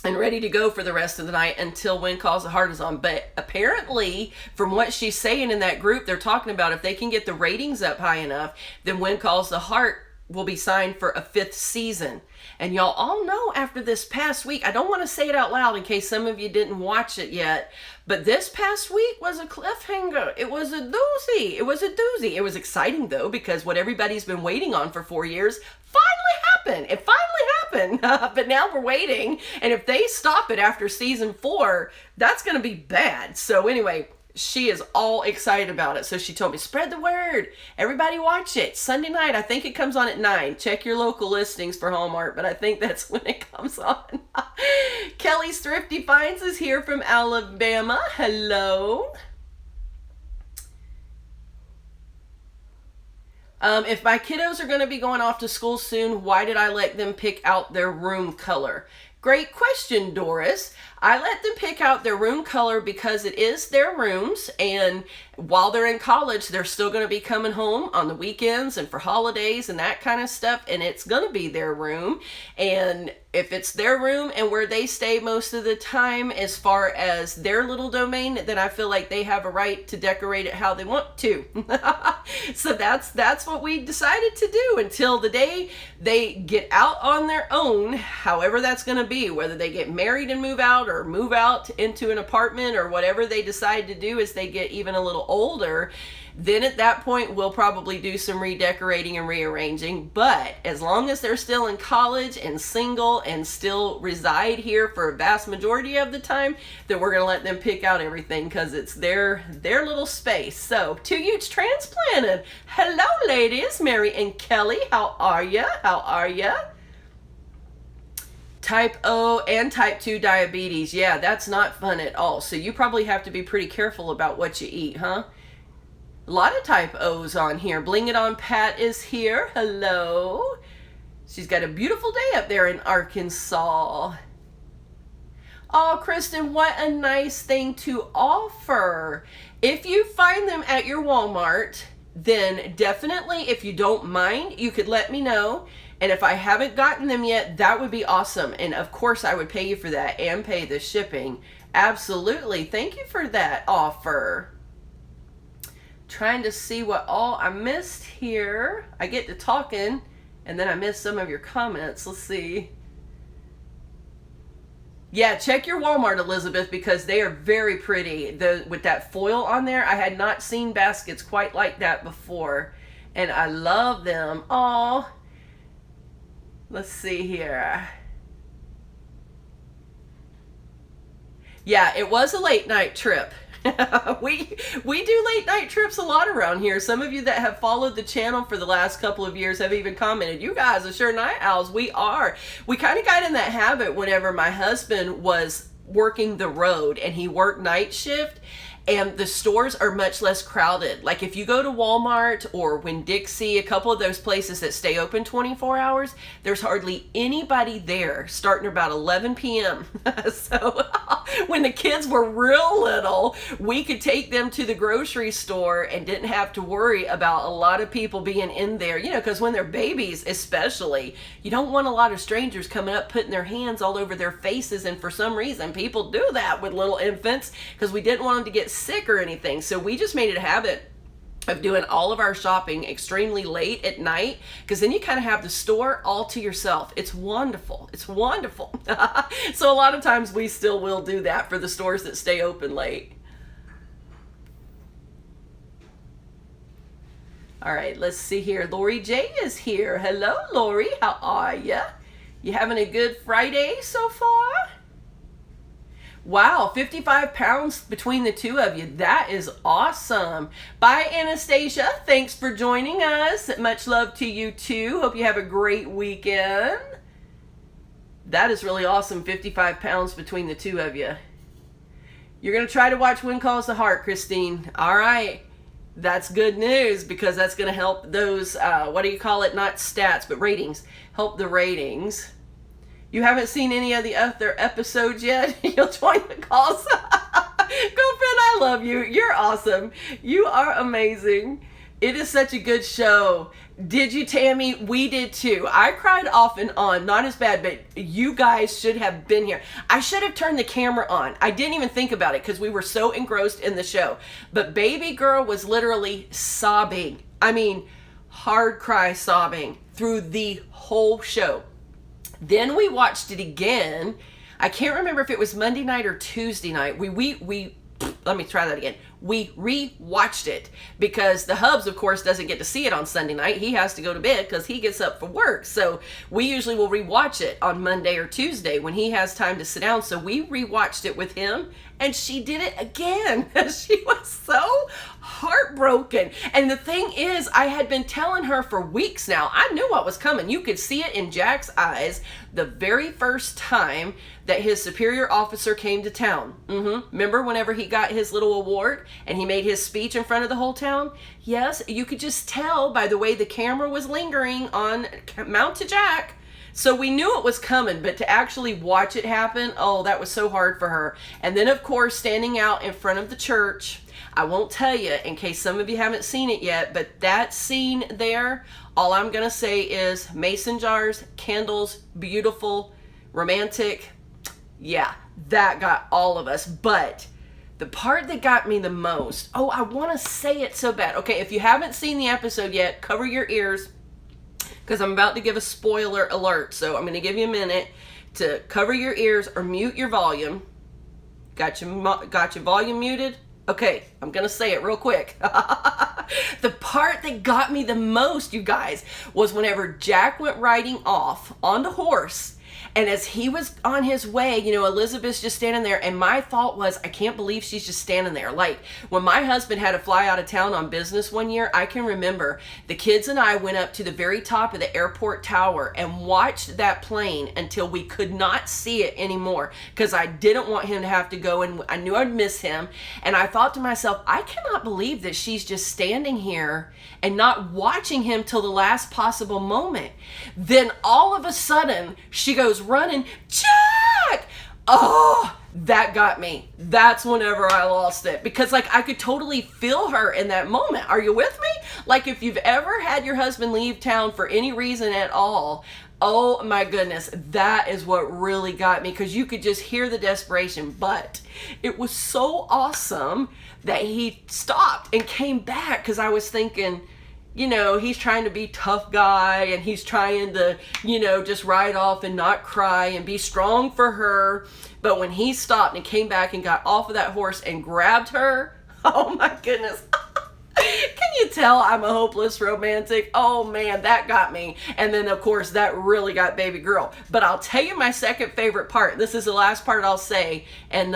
and ready to go for the rest of the night until When Calls the Heart is on. But apparently, from what she's saying in that group, they're talking about if they can get the ratings up high enough, then When Calls the Heart will be signed for a 5th season. And y'all all know after this past week, I don't want to say it out loud in case some of you didn't watch it yet, but this past week was a cliffhanger. It was a doozy. It was a doozy. It was exciting though, because what everybody's been waiting on for 4 years finally happened. It finally happened. But now we're waiting. And if they stop it after season 4, that's going to be bad. So anyway, she is all excited about it. So she told me, spread the word. Everybody watch it. Sunday night, I think it comes on at 9. Check your local listings for Hallmark, but I think that's when it comes on. Kelly's Thrifty Finds is here from Alabama. Hello. If my kiddos are going to be going off to school soon, why did I let them pick out their room color? Great question, Doris. I let them pick out their room color because it is their rooms, and while they're in college, they're still going to be coming home on the weekends and for holidays and that kind of stuff, and it's going to be their room. And if it's their room and where they stay most of the time as far as their little domain, then I feel like they have a right to decorate it how they want to. So that's what we decided to do until the day they get out on their own, however that's going to be, whether they get married and move out or move out into an apartment or whatever they decide to do as they get even a little older. Then at that point, we'll probably do some redecorating and rearranging. But as long as they're still in college and single and still reside here for a vast majority of the time, then we're going to let them pick out everything because it's their little space. So, TwoYoots Transplanted. Hello, ladies. Mary and Kelly. How are ya? How are ya? Type O and type 2 diabetes. Yeah, that's not fun at all. So you probably have to be pretty careful about what you eat, huh? A lot of type O's on here. Bling It On Pat is here. Hello. She's got a beautiful day up there in Arkansas. Oh, Kristen, what a nice thing to offer. If you find them at your Walmart, then definitely, if you don't mind, you could let me know. And if I haven't gotten them yet, that would be awesome. And of course, I would pay you for that and pay the shipping. Absolutely. Thank you for that offer. Trying to see what all I missed here. I get to talking and then I missed some of your comments. Let's see. Yeah, check your Walmart, Elizabeth, because they are very pretty. With that foil on there, I had not seen baskets quite like that before. And I love them. Aw. Let's see here. Yeah, it was a late night trip. we do late night trips a lot around here. Some of you that have followed the channel for the last couple of years have even commented, you guys are sure night owls. We are. We kind of got in that habit whenever my husband was working the road and he worked night shift. And the stores are much less crowded. Like if you go to Walmart or Winn-Dixie, a couple of those places that stay open 24 hours, there's hardly anybody there starting about 11 p.m. So When the kids were real little, we could take them to the grocery store and didn't have to worry about a lot of people being in there, you know, because when they're babies especially, you don't want a lot of strangers coming up putting their hands all over their faces, and for some reason people do that with little infants because we didn't want them to get sick or anything. So we just made it a habit of doing all of our shopping extremely late at night, because then you kind of have the store all to yourself. It's wonderful. It's wonderful. So a lot of times we still will do that for the stores that stay open late. All right, let's see here. Lori J is here. Hello, Lori. How are ya? You having a good Friday so far? Wow, 55 pounds between the two of you. That is awesome. Bye, Anastasia. Thanks for joining us. Much love to you too. Hope you have a great weekend. That is really awesome, 55 pounds between the two of you. You're going to try to watch When Calls the Heart, Christine. All right. That's good news, because that's going to help those, what do you call it? Not stats, but ratings. Help the ratings. You haven't seen any of the other episodes yet? You'll join the calls. Girlfriend, I love you. You're awesome. You are amazing. It is such a good show. Did you, Tammy? We did too. I cried off and on. Not as bad, but you guys should have been here. I should have turned the camera on. I didn't even think about it because we were so engrossed in the show. But baby girl was literally sobbing. I mean, hard cry sobbing through the whole show. Then we watched it again. I can't remember if it was Monday night or Tuesday night. Let me try that again. We re-watched it because the Hubs, of course, doesn't get to see it on Sunday night. He has to go to bed because he gets up for work. So we usually will re-watch it on Monday or Tuesday when he has time to sit down. So we re-watched it with him, and she did it again. She was so heartbroken. And the thing is, I had been telling her for weeks now. I knew what was coming. You could see it in Jack's eyes the very first time that his superior officer came to town. Remember whenever he got his little award and he made his speech in front of the whole town? Yes, you could just tell by the way the camera was lingering on Mount to Jack. So we knew it was coming, but to actually watch it happen, oh, that was so hard for her. And then, of course, standing out in front of the church, I won't tell you in case some of you haven't seen it yet, but that scene there, all I'm going to say is mason jars, candles, beautiful, romantic. Yeah, that got all of us. But the part that got me the most, oh, I want to say it so bad. Okay, if you haven't seen the episode yet, cover your ears, because I'm about to give a spoiler alert. So I'm going to give you a minute to cover your ears or mute your volume. Got your volume muted? Okay, I'm going to say it real quick. The part that got me the most, you guys, was whenever Jack went riding off on the horse. And as he was on his way, you know, Elizabeth's just standing there. And my thought was, I can't believe she's just standing there. Like, when my husband had to fly out of town on business one year, I can remember the kids and I went up to the very top of the airport tower and watched that plane until we could not see it anymore, because I didn't want him to have to go, and I knew I'd miss him. And I thought to myself, I cannot believe that she's just standing here and not watching him till the last possible moment. Then all of a sudden, she goes running, Jack! Oh, that got me. That's whenever I lost it, because like I could totally feel her in that moment. Are you with me? Like, if you've ever had your husband leave town for any reason at all, oh my goodness, that is what really got me, because you could just hear the desperation. But it was so awesome that he stopped and came back, because I was thinking, you know, he's trying to be tough guy, and he's trying to, you know, just ride off and not cry and be strong for her. But when he stopped and came back and got off of that horse and grabbed her, oh my goodness. Can you tell I'm a hopeless romantic? Oh man, that got me. And then of course that really got baby girl. But I'll tell you my second favorite part. This is the last part I'll say. And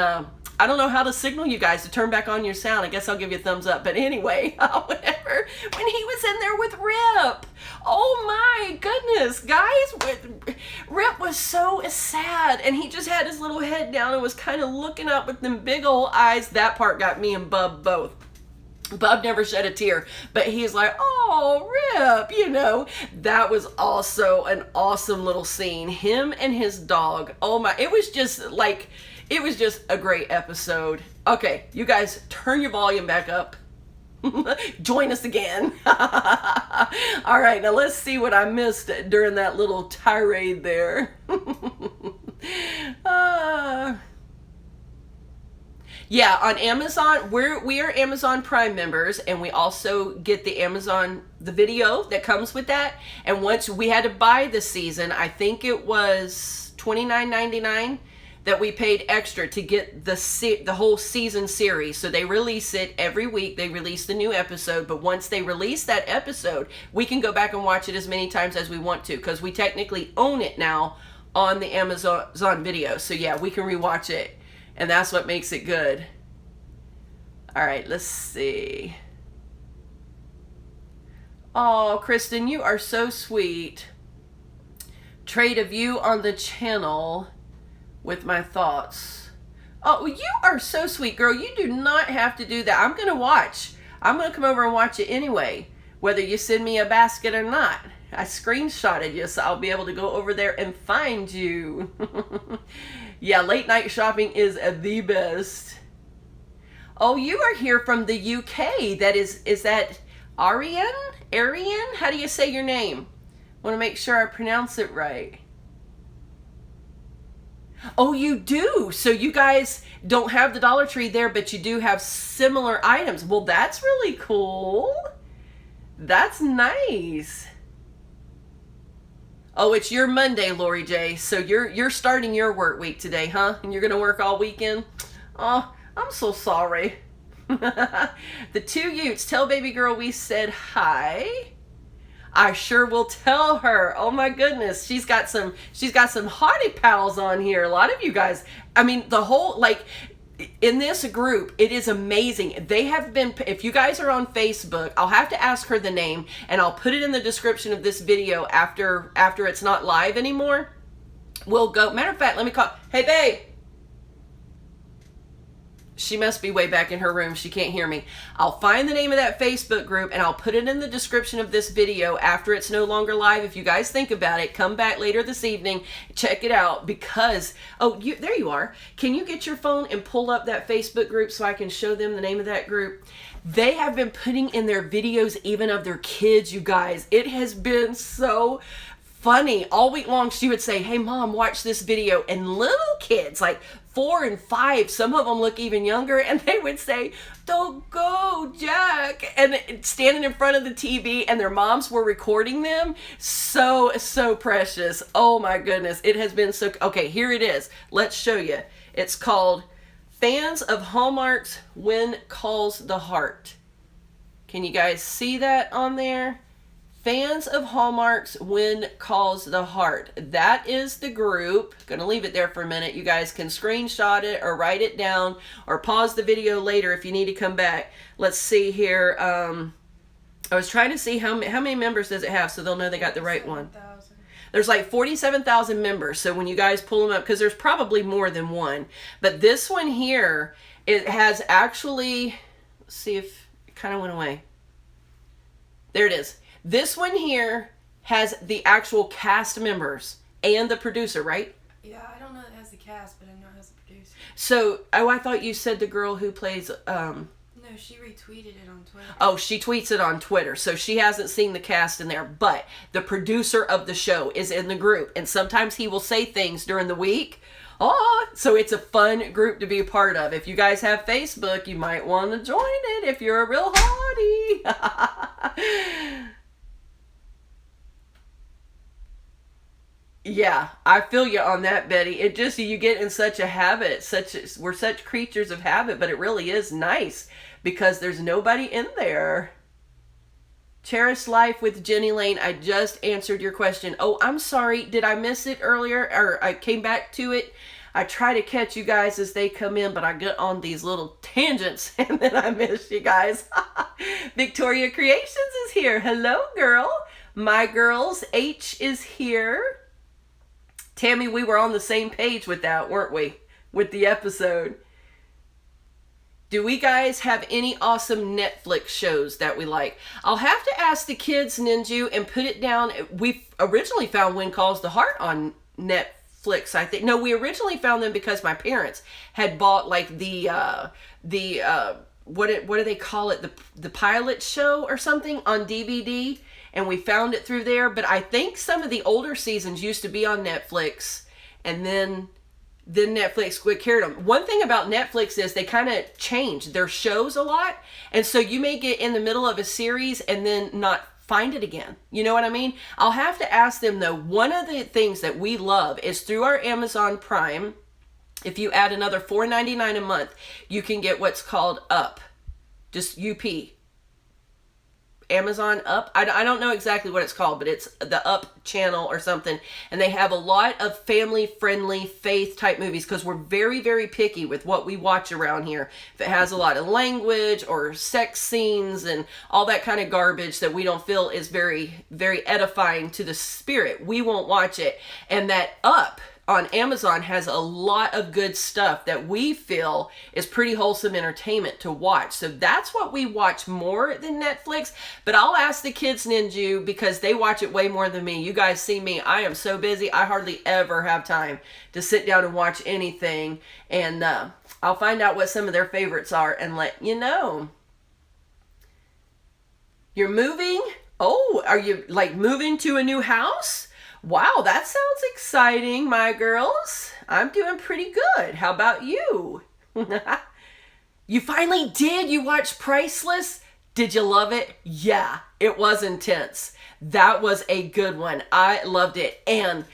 I don't know how to signal you guys to turn back on your sound. I guess I'll give you a thumbs up. But anyway, whenever, when he was in there with Rip, oh my goodness, guys, Rip was so sad, and he just had his little head down and was kind of looking up with them big old eyes. That part got me and Bub both. Bub never shed a tear, but he's like, oh, Rip, you know. That was also an awesome little scene. Him and his dog, oh my, it was just like, It was just a great episode. Okay, you guys turn your volume back up. Join us again. All right, now let's see what I missed during that little tirade there. Yeah, on Amazon, we are Amazon Prime members, and we also get the video that comes with that. And once we had to buy the season, I think it was $29.99 that we paid extra to get the whole season series. So they release it every week. They release the new episode, but once they release that episode, we can go back and watch it as many times as we want to, because we technically own it now on the Amazon video. So yeah, we can rewatch it. And that's what makes it good. All right, let's see. Oh, Kristen, you are so sweet. Trade a view on the channel with my thoughts. Oh, you are so sweet, girl. You do not have to do that. I'm going to watch. I'm going to come over and watch it anyway, whether you send me a basket or not. I screenshotted you, so I'll be able to go over there and find you. Yeah, late night shopping is the best. Oh, you are here from the UK. Is that Arian? Arian? How do you say your name? Want to make sure I pronounce it right. Oh, you do. So you guys don't have the Dollar Tree there, but you do have similar items. Well, that's really cool. That's nice. Oh, it's your Monday, Lori J. So you're starting your work week today, huh? And you're going to work all weekend? Oh, I'm so sorry. The TwoYoots, tell baby girl we said hi. I sure will tell her. Oh my goodness, she's got some hottie pals on here. A lot of you guys. I mean, the whole, like, in this group, it is amazing. They have been, if you guys are on Facebook, I'll have to ask her the name, and I'll put it in the description of this video after it's not live anymore. We'll go, matter of fact, let me call, hey babe. She must be way back in her room. She can't hear me. I'll find the name of that Facebook group and I'll put it in the description of this video after it's no longer live. If you guys think about it, come back later this evening, check it out, because, oh, there you are. Can you get your phone and pull up that Facebook group so I can show them the name of that group? They have been putting in their videos even of their kids, you guys. It has been so funny. All week long, she would say, hey mom, watch this video. And little kids, like 4 and 5, some of them look even younger, and they would say, don't go, Jack, and standing in front of the TV, and their moms were recording them. So precious. Oh my goodness, it has been so, okay, here it is. Let's show you. It's called Fans of Hallmark's When Calls the Heart. Can you guys see that on there? Fans of Hallmark's When Calls the Heart. That is the group. Gonna leave it there for a minute. You guys can screenshot it or write it down or pause the video later if you need to come back. Let's see here. I was trying to see how many members does it have so they'll know they got the right one. There's like 47,000 members. So when you guys pull them up, because there's probably more than one. But this one here, it has actually, let's see if it kind of went away. There it is. This one here has the actual cast members and the producer, right? Yeah, I don't know it has the cast, but I know it has the producer. So, oh, I thought you said the girl who plays, No, she retweeted it on Twitter. Oh, she tweets it on Twitter, so she hasn't seen the cast in there, but the producer of the show is in the group, and sometimes he will say things during the week. Oh, so it's a fun group to be a part of. If you guys have Facebook, you might want to join it if you're a real hottie. Yeah, I feel you on that, Betty. It just, you get in such a habit, we're such creatures of habit, but it really is nice because there's nobody in there. Cherish Life with Jenny Lane. I just answered your question. Oh, I'm sorry. Did I miss it earlier? Or I came back to it? I try to catch you guys as they come in, but I get on these little tangents and then I miss you guys. Victoria Creations is here. Hello, girl. My girls, H is here. Tammy, we were on the same page with that, weren't we? With the episode. Do we guys have any awesome Netflix shows that we like? I'll have to ask the kids, Ninju, and put it down. We originally found When Calls the Heart on Netflix. Netflix, I think. No, we originally found them because my parents had bought like what do they call it? The pilot show or something on DVD, and we found it through there. But I think some of the older seasons used to be on Netflix, and then Netflix quick carried them. One thing about Netflix is they kind of change their shows a lot, and so you may get in the middle of a series and then not find it again. You know what I mean? I'll have to ask them though. One of the things that we love is through our Amazon Prime. If you add another $4.99 a month, you can get what's called Up. Just UP. Amazon Up. I don't know exactly what it's called, but it's the Up channel or something. And they have a lot of family-friendly, faith-type movies because we're very, very picky with what we watch around here. If it has a lot of language or sex scenes and all that kind of garbage that we don't feel is very, very edifying to the spirit, we won't watch it. And that Up on Amazon has a lot of good stuff that we feel is pretty wholesome entertainment to watch. So that's what we watch more than Netflix. But I'll ask the kids, Ninju, because they watch it way more than me. You guys see me. I am so busy. I hardly ever have time to sit down and watch anything. And I'll find out what some of their favorites are and let you know. You're moving? Oh, are you like moving to a new house? Wow, that sounds exciting, my girls. I'm doing pretty good. How about you? You finally did? You watched Priceless? Did you love it? Yeah, it was intense. That was a good one. I loved it. And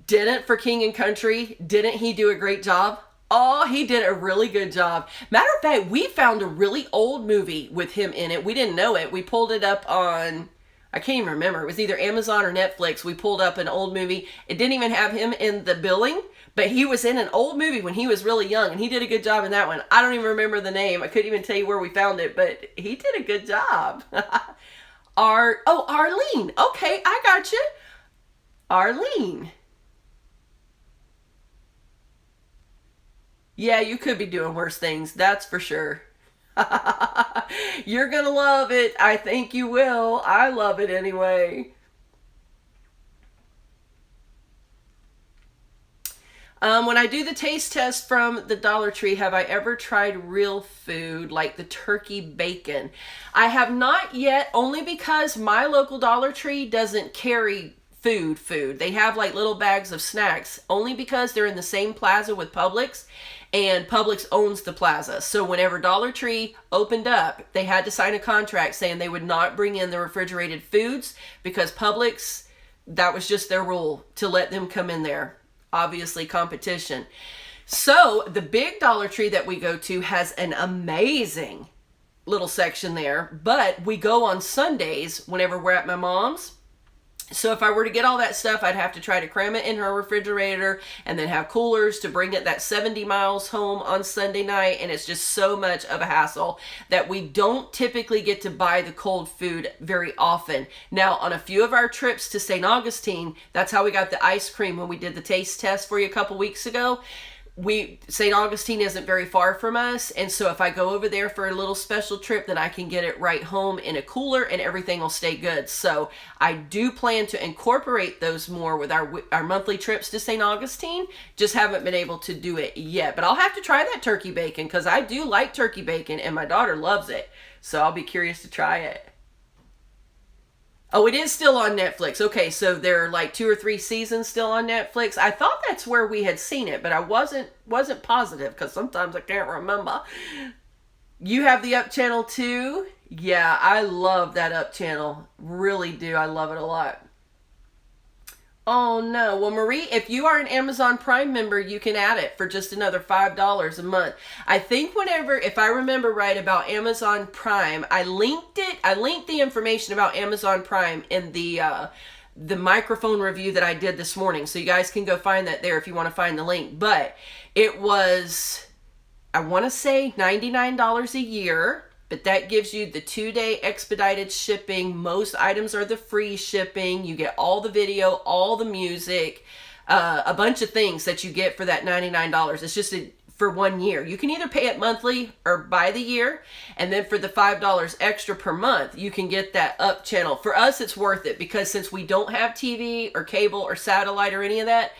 didn't for King and Country, didn't he do a great job? Oh, he did a really good job. Matter of fact, we found a really old movie with him in it. We didn't know it. We pulled it up on, I can't even remember. It was either Amazon or Netflix. We pulled up an old movie. It didn't even have him in the billing, but he was in an old movie when he was really young, and he did a good job in that one. I don't even remember the name. I couldn't even tell you where we found it, but he did a good job. Arlene. Okay, I got you. Arlene. Yeah, you could be doing worse things. That's for sure. You're gonna love it. I think you will. I love it anyway. When I do the taste test from the Dollar Tree, have I ever tried real food like the turkey bacon? I have not yet, only because my local Dollar Tree doesn't carry food. They have like little bags of snacks, only because they're in the same plaza with Publix. And Publix owns the plaza. So whenever Dollar Tree opened up, they had to sign a contract saying they would not bring in the refrigerated foods because Publix, that was just their rule to let them come in there. Obviously competition. So the big Dollar Tree that we go to has an amazing little section there, but we go on Sundays whenever we're at my mom's. So if I were to get all that stuff, I'd have to try to cram it in her refrigerator and then have coolers to bring it that 70 miles home on Sunday night. And it's just so much of a hassle that we don't typically get to buy the cold food very often. Now, on a few of our trips to St. Augustine, that's how we got the ice cream when we did the taste test for you a couple weeks ago. St. Augustine isn't very far from us, and so if I go over there for a little special trip, then I can get it right home in a cooler and everything will stay good. So I do plan to incorporate those more with our monthly trips to St. Augustine. Just haven't been able to do it yet, but I'll have to try that turkey bacon because I do like turkey bacon and my daughter loves it. So I'll be curious to try it. Oh, it is still on Netflix. Okay, so there are like 2 or 3 seasons still on Netflix. I thought that's where we had seen it, but I wasn't positive because sometimes I can't remember. You have the Up channel too? Yeah, I love that Up channel. Really do. I love it a lot. Oh no. Well, Marie, if you are an Amazon Prime member, you can add it for just another $5 a month. I think if I remember right about Amazon Prime, I linked the information about Amazon Prime in the microphone review that I did this morning. So you guys can go find that there if you want to find the link. But it was, I want to say $99 a year. But that gives you the 2-day expedited shipping. Most items are the free shipping. You get all the video, all the music, a bunch of things that you get for that $99. It's just for 1 year. You can either pay it monthly or by the year. And then for the $5 extra per month, you can get that Up channel. For us, it's worth it because since we don't have TV or cable or satellite or any of that,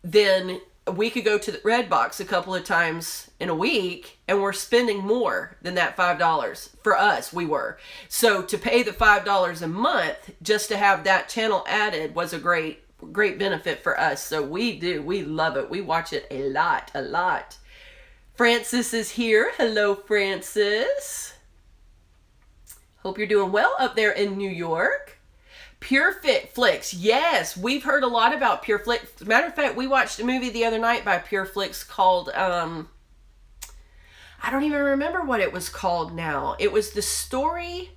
then we could go to the Red Box a couple of times in a week, and we're spending more than that $5. For us, we were. So to pay the $5 a month just to have that channel added was a great benefit for us. So we love it. We watch it a lot. Francis is here. Hello, Francis. Hope you're doing well up there in New York. Pure Fit Flicks. Yes, we've heard a lot about Pure Flicks. Matter of fact, we watched a movie the other night by Pure Flicks called, I don't even remember what it was called now. It was the story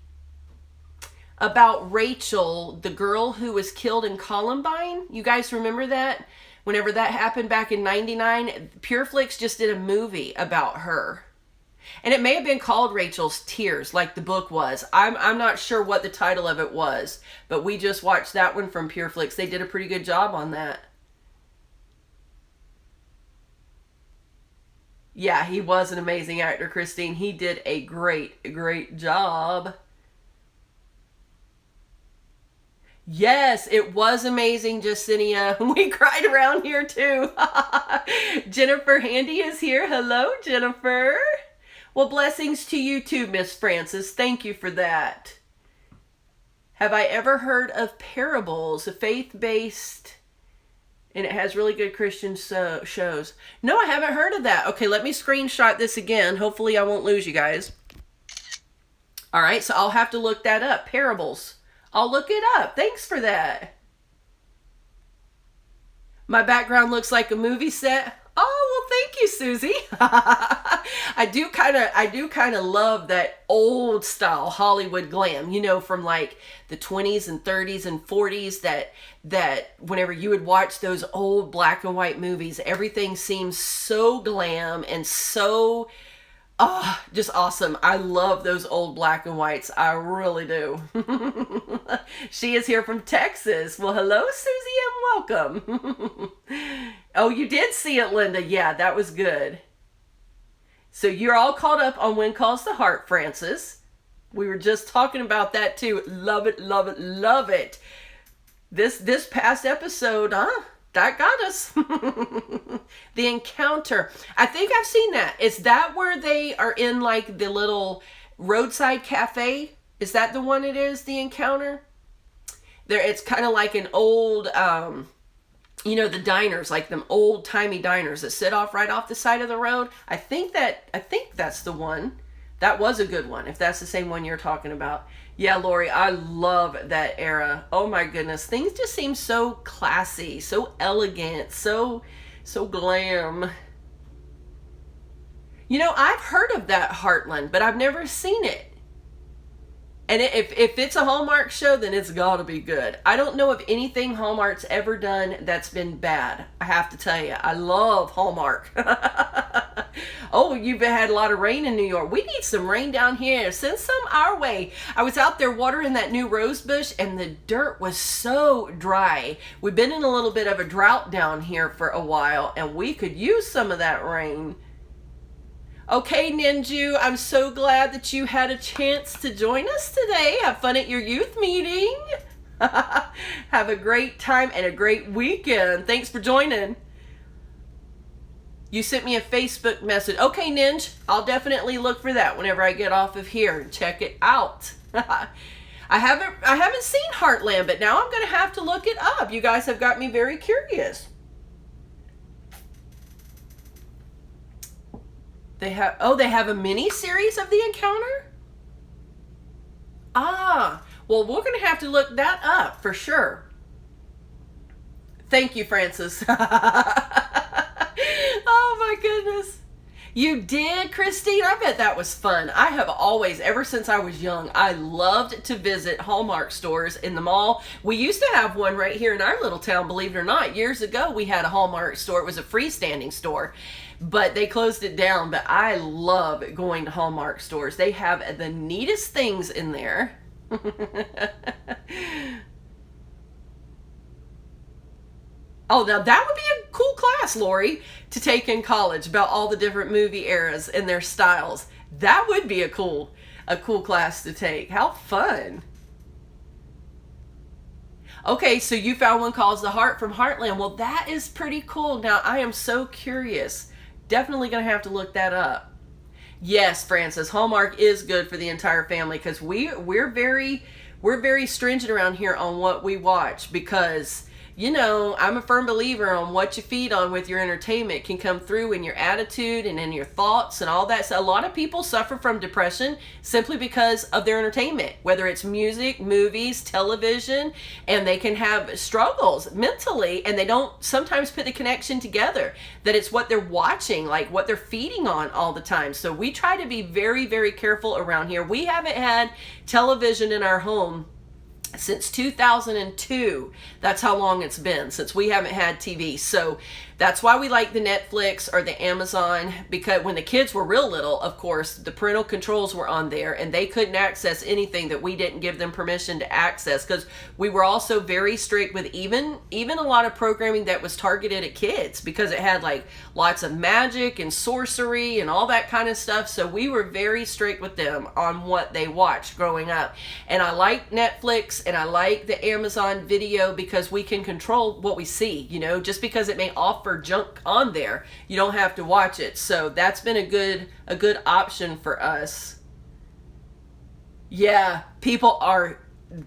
about Rachel, the girl who was killed in Columbine. You guys remember that? Whenever that happened back in 99, Pure Flicks just did a movie about her. And it may have been called Rachel's Tears, like the book was. I'm not sure what the title of it was, but we just watched that one from Pure Flicks. They did a pretty good job on that. Yeah, he was an amazing actor, Christine. He did a great job. Yes, it was amazing, Jacinia. We cried around here too. Jennifer Handy is here. Hello, Jennifer. Well, blessings to you too, Miss Francis. Thank you for that. Have I ever heard of Parables, a faith-based, and it has really good Christian shows? No, I haven't heard of that. Okay, let me screenshot this again. Hopefully I won't lose you guys. All right, so I'll have to look that up. Parables. I'll look it up. Thanks for that. My background looks like a movie set. Oh, well, thank you, Susie. I do kind of love that old style Hollywood glam, you know, from like the 20s and 30s and 40s, that whenever you would watch those old black and white movies, everything seems so glam and so, just awesome. I love those old black and whites. I really do. She is here from Texas. Well, hello, Susie, and welcome. Oh, you did see it, Linda. Yeah, that was good. So you're all caught up on When Calls the Heart, Francis. We were just talking about that too. Love it, love it, love it. This past episode, that got us. The Encounter. I think I've seen that. Is that where they are in like the little roadside cafe? Is that the one it is, The Encounter? There, it's kind of like an old, you know, the diners, like them old timey diners that sit off right off the side of the road. I think that's the one. That was a good one, if that's the same one you're talking about. Yeah, Lori, I love that era. Oh my goodness. Things just seem so classy, so elegant, so glam. You know, I've heard of that Heartland, but I've never seen it. And if it's a Hallmark show, then it's got to be good. I don't know of anything Hallmark's ever done that's been bad. I have to tell you, I love Hallmark. Oh, you've had a lot of rain in New York. We need some rain down here. Send some our way. I was out there watering that new rose bush, and the dirt was so dry. We've been in a little bit of a drought down here for a while, and we could use some of that rain. Okay, Ninju, I'm so glad that you had a chance to join us today. Have fun at your youth meeting. Have a great time and a great weekend. Thanks for joining. You sent me a Facebook message. Okay, Ninj, I'll definitely look for that whenever I get off of here and check it out. I haven't seen Heartland, but now I'm going to have to look it up. You guys have got me very curious. They have a mini series of The Encounter? Well, we're going to have to look that up for sure. Thank you, Francis. Oh my goodness. You did, Christine? I bet that was fun. I have always, ever since I was young, I loved to visit Hallmark stores in the mall. We used to have one right here in our little town, believe it or not. Years ago, we had a Hallmark store. It was a freestanding store, but they closed it down. But I love going to Hallmark stores. They have the neatest things in there. Oh, now that would be a cool class, Lori, to take in college about all the different movie eras and their styles. That would be a cool class to take. How fun. Okay, so you found one called The Heart from Heartland. Well, that is pretty cool. Now, I am so curious. Definitely going to have to look that up. Yes, Francis, Hallmark is good for the entire family because we're very stringent around here on what we watch because, you know, I'm a firm believer on what you feed on with your entertainment can come through in your attitude and in your thoughts and all that. So a lot of people suffer from depression simply because of their entertainment, whether it's music, movies, television, and they can have struggles mentally, and they don't sometimes put the connection together that it's what they're watching, like what they're feeding on all the time. So we try to be very, very careful around here. We haven't had television in our home since 2002. That's how long it's been since we haven't had TV. So that's why we like the Netflix or the Amazon, because when the kids were real little, of course, the parental controls were on there and they couldn't access anything that we didn't give them permission to access, because we were also very strict with even a lot of programming that was targeted at kids, because it had like lots of magic and sorcery and all that kind of stuff. So we were very strict with them on what they watched growing up. And I like Netflix and I like the Amazon Video because we can control what we see, you know, just because it may offer junk on there, you don't have to watch it. So that's been a good option for us. Yeah, people are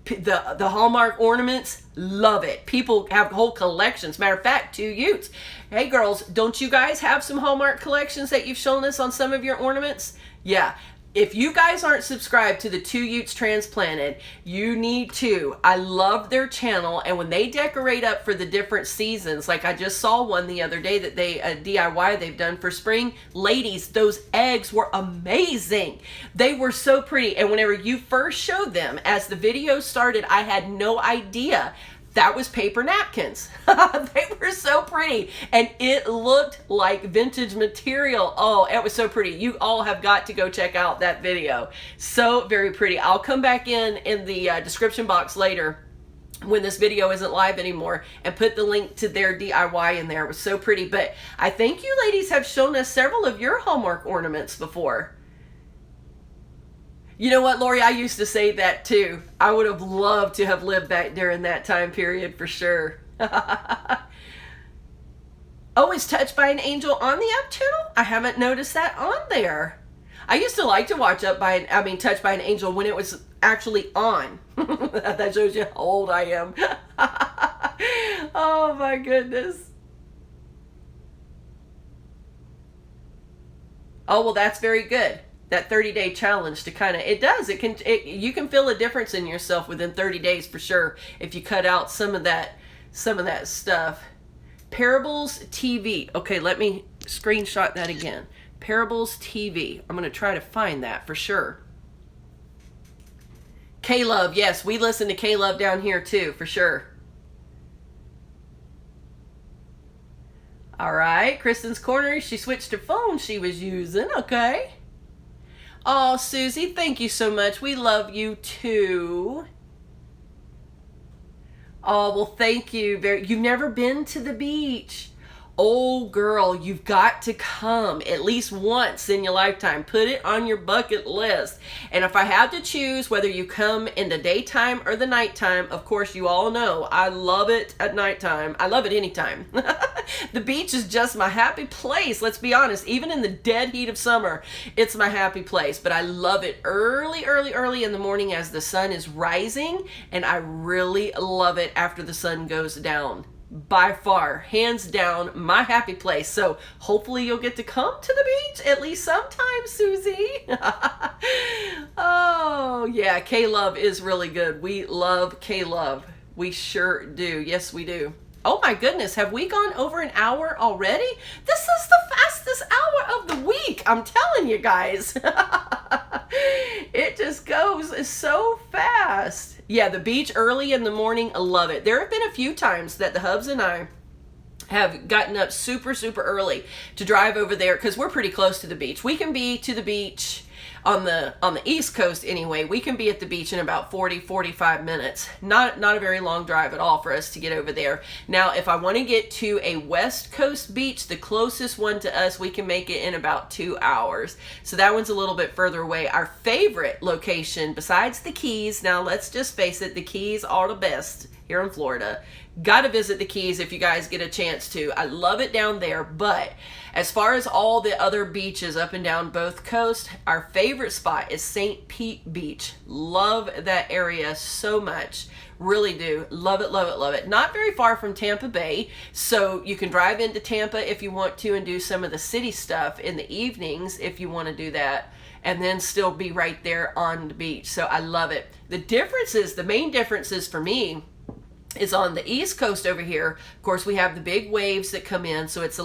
the Hallmark ornaments, love it. People have whole collections. Matter of fact, TwoYoots. Hey girls, don't you guys have some Hallmark collections that you've shown us on some of your ornaments? Yeah. If you guys aren't subscribed to the TwoYoots Transplanted, you need to. I love their channel, and when they decorate up for the different seasons, like I just saw one the other day that they DIY they've done for spring. Ladies, those eggs were amazing. They were so pretty, and whenever you first showed them, as the video started, I had no idea that was paper napkins. They were so pretty, and it looked like vintage material. Oh, it was so pretty. You all have got to go check out that video. So very pretty. I'll come back in the description box later when this video isn't live anymore and put the link to their DIY in there. It was so pretty. But I think you ladies have shown us several of your Hallmark ornaments before. You know what, Lori? I used to say that too. I would have loved to have lived back during that time period for sure. Oh, is Touched by an Angel on the Up channel? I haven't noticed that on there. I used to like to watch Touched by an Angel when it was actually on. That shows you how old I am. Oh my goodness. Oh, well, that's very good. That 30-day challenge to kind of, you can feel a difference in yourself within 30 days for sure if you cut out some of that stuff. Parables TV. Okay, let me screenshot that again. Parables TV. I'm going to try to find that for sure. K-Love. Yes, we listen to K-Love down here too, for sure. All right, Kristen's Corner. She switched her phone she was using. Okay. Oh, Susie, thank you so much. We love you too. Oh, well, thank you. You've never been to the beach. Oh, girl, you've got to come at least once in your lifetime. Put it on your bucket list. And if I had to choose whether you come in the daytime or the nighttime, of course, you all know I love it at nighttime. I love it anytime. The beach is just my happy place. Let's be honest. Even in the dead heat of summer, it's my happy place. But I love it early in the morning as the sun is rising. And I really love it after the sun goes down. By far, hands down, my happy place. So hopefully you'll get to come to the beach at least sometime, Susie. Oh, yeah, K-Love is really good. We love K-Love. We sure do. Yes, we do. Oh my goodness, have we gone over an hour already? This is the fastest hour of the week. I'm telling you guys. It just goes so fast. Yeah, the beach early in the morning, I love it. There have been a few times that the hubs and I have gotten up super, super early to drive over there because we're pretty close to the beach. We can be to the beach on the East Coast anyway. We can be at the beach in about 40-45 minutes. Not a very long drive at all for us to get over there. Now, if I want to get to a West Coast beach, the closest one to us, we can make it in about 2 hours. So that one's a little bit further away. Our favorite location besides the Keys, now let's just face it, the Keys are the best here in Florida. Got to visit the Keys if you guys get a chance to. I love it down there, but as far as all the other beaches up and down both coasts, our favorite spot is St. Pete Beach. Love that area so much. Really do. Love it, love it, love it. Not very far from Tampa Bay, so you can drive into Tampa if you want to and do some of the city stuff in the evenings if you want to do that, and then still be right there on the beach. So I love it. The main differences for me is on the East Coast over here. Of course, we have the big waves that come in, so there's a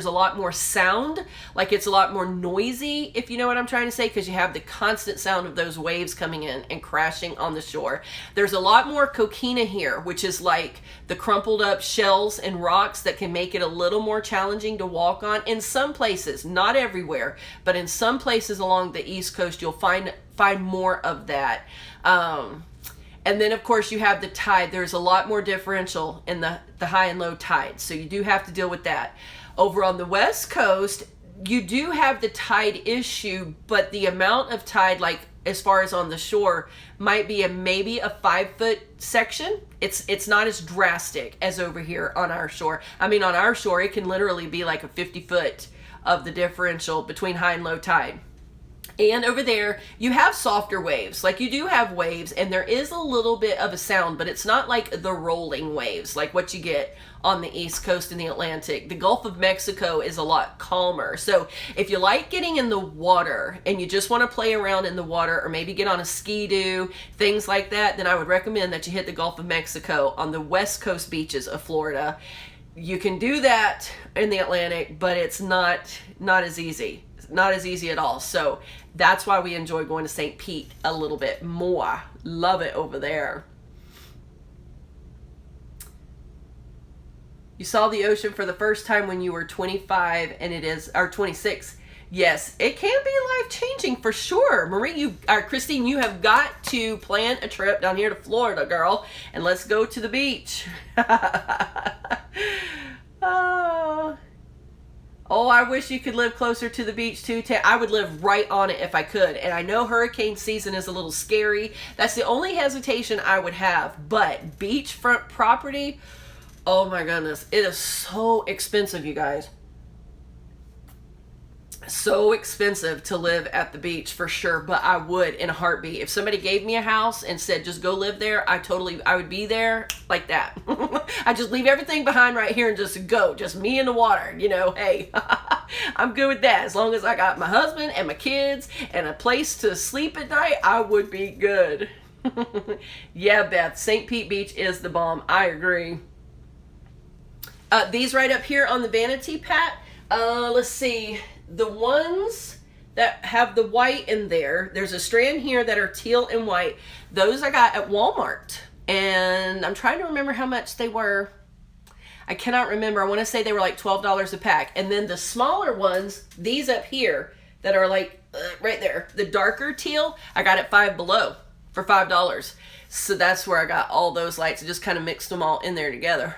lot more sound, like it's a lot more noisy, if you know what I'm trying to say, because you have the constant sound of those waves coming in and crashing on the shore. There's a lot more coquina here, which is like the crumpled up shells and rocks that can make it a little more challenging to walk on in some places, not everywhere, but in some places along the East Coast you'll find more of that. And then, of course, you have the tide. There's a lot more differential in the high and low tide, so you do have to deal with that. Over on the West Coast, you do have the tide issue, but the amount of tide, like as far as on the shore, might be maybe a 5-foot section. It's not as drastic as over here on our shore. I mean, on our shore, it can literally be like a 50-foot of the differential between high and low tide. And over there, you have softer waves. Like, you do have waves, and there is a little bit of a sound, but it's not like the rolling waves, like what you get on the East Coast in the Atlantic. The Gulf of Mexico is a lot calmer. So if you like getting in the water, and you just want to play around in the water, or maybe get on a ski-doo, things like that, then I would recommend that you hit the Gulf of Mexico on the West Coast beaches of Florida. You can do that in the Atlantic, but it's not as easy. Not as easy at all. So that's why we enjoy going to St. Pete a little bit more. Love it over there. You saw the ocean for the first time when you were 25 and it is, or 26. Yes, it can be life-changing for sure. Christine, you have got to plan a trip down here to Florida, girl, and let's go to the beach. Oh, I wish you could live closer to the beach too. I would live right on it if I could. And I know hurricane season is a little scary. That's the only hesitation I would have. But beachfront property, oh my goodness, it is so expensive, you guys. So expensive to live at the beach for sure, but I would in a heartbeat. If somebody gave me a house and said just go live there, I would be there like that. I just leave everything behind right here and just go, just me and the water, you know. Hey, I'm good with that. As long as I got my husband and my kids and a place to sleep at night, I would be good. Yeah, Beth, St. Pete Beach is the bomb. I agree. These right up here on the vanity, Pat, let's see. The ones that have the white in there's a strand here that are teal and white. Those I got at Walmart. And I'm trying to remember how much they were. I cannot remember. I want to say they were like $12 a pack. And then the smaller ones, these up here that are like right there, the darker teal, I got at Five Below for $5. So that's where I got all those lights. I just kind of mixed them all in there together.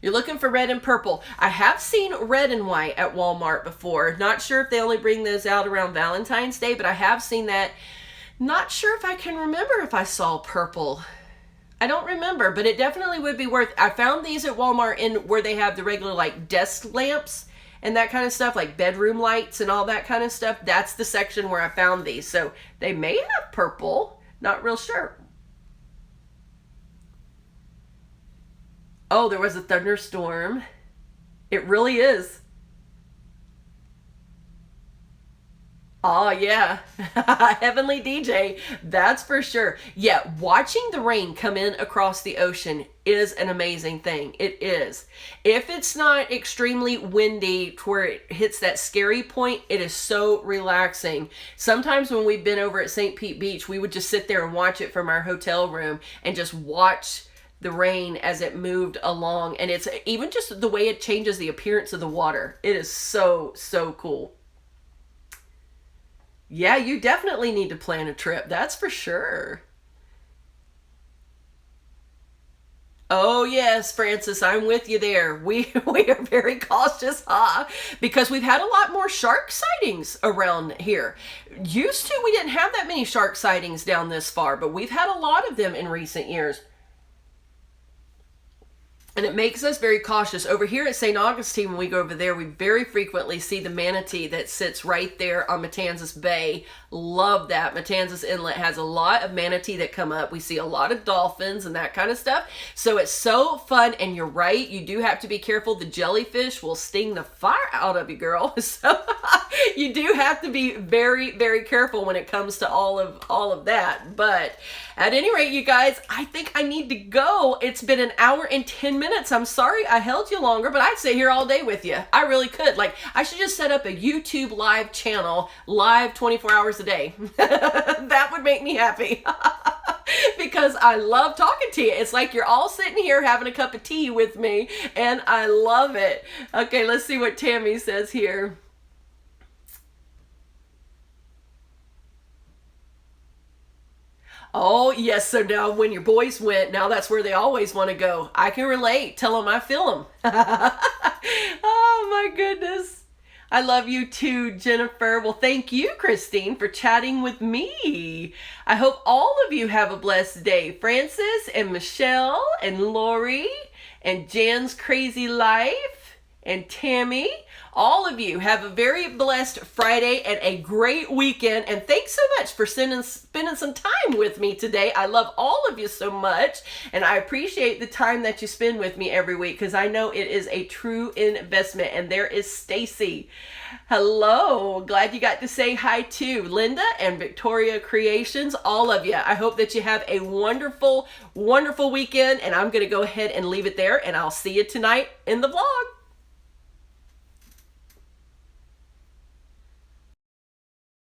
You're looking for red and purple. I have seen red and white at Walmart before. Not sure if they only bring those out around Valentine's Day, but I have seen that. Not sure if I can remember if I saw purple. I don't remember, but it definitely would be worth. I found these at Walmart in where they have the regular like desk lamps and that kind of stuff, like bedroom lights and all that kind of stuff. That's the section where I found these. So they may have purple. Not real sure. Oh, there was a thunderstorm. It really is. Oh, yeah. Heavenly DJ. That's for sure. Yeah, watching the rain come in across the ocean is an amazing thing. It is. If it's not extremely windy to where it hits that scary point, it is so relaxing. Sometimes when we've been over at St. Pete Beach, we would just sit there and watch it from our hotel room and just watch the rain as it moved along. And it's even just the way it changes the appearance of the water. It is so, so cool. Yeah, you definitely need to plan a trip. That's for sure. Oh yes, Francis, I'm with you there. We are very cautious, huh? Because we've had a lot more shark sightings around here. Used to, we didn't have that many shark sightings down this far, but we've had a lot of them in recent years. And it makes us very cautious. Over here at St. Augustine, when we go over there, we very frequently see the manatee that sits right there on Matanzas Bay. Love that. Matanzas Inlet has a lot of manatee that come up. We see a lot of dolphins and that kind of stuff. So it's so fun. And you're right, you do have to be careful. The jellyfish will sting the fire out of you, girl. So you do have to be very, very careful when it comes to all of that. But at any rate, you guys, I think I need to go. It's been an hour and 10 minutes. I'm sorry I held you longer, but I'd stay here all day with you. I really could. Like, I should just set up a YouTube live channel, live 24 hours a day. That would make me happy. Because I love talking to you. It's like you're all sitting here having a cup of tea with me, and I love it. Okay, let's see what Tammy says here. Oh, yes. So now when your boys went, now that's where they always want to go. I can relate. Tell them I feel them. Oh, my goodness. I love you too, Jennifer. Well, thank you, Christine, for chatting with me. I hope all of you have a blessed day. Francis and Michelle and Lori and Jan's Crazy Life and Tammy. All of you have a very blessed Friday and a great weekend. And thanks so much for spending some time with me today. I love all of you so much. And I appreciate the time that you spend with me every week, because I know it is a true investment. And there is Stacy. Hello. Glad you got to say hi to Linda and Victoria Creations. All of you. I hope that you have a wonderful, wonderful weekend. And I'm going to go ahead and leave it there. And I'll see you tonight in the vlog.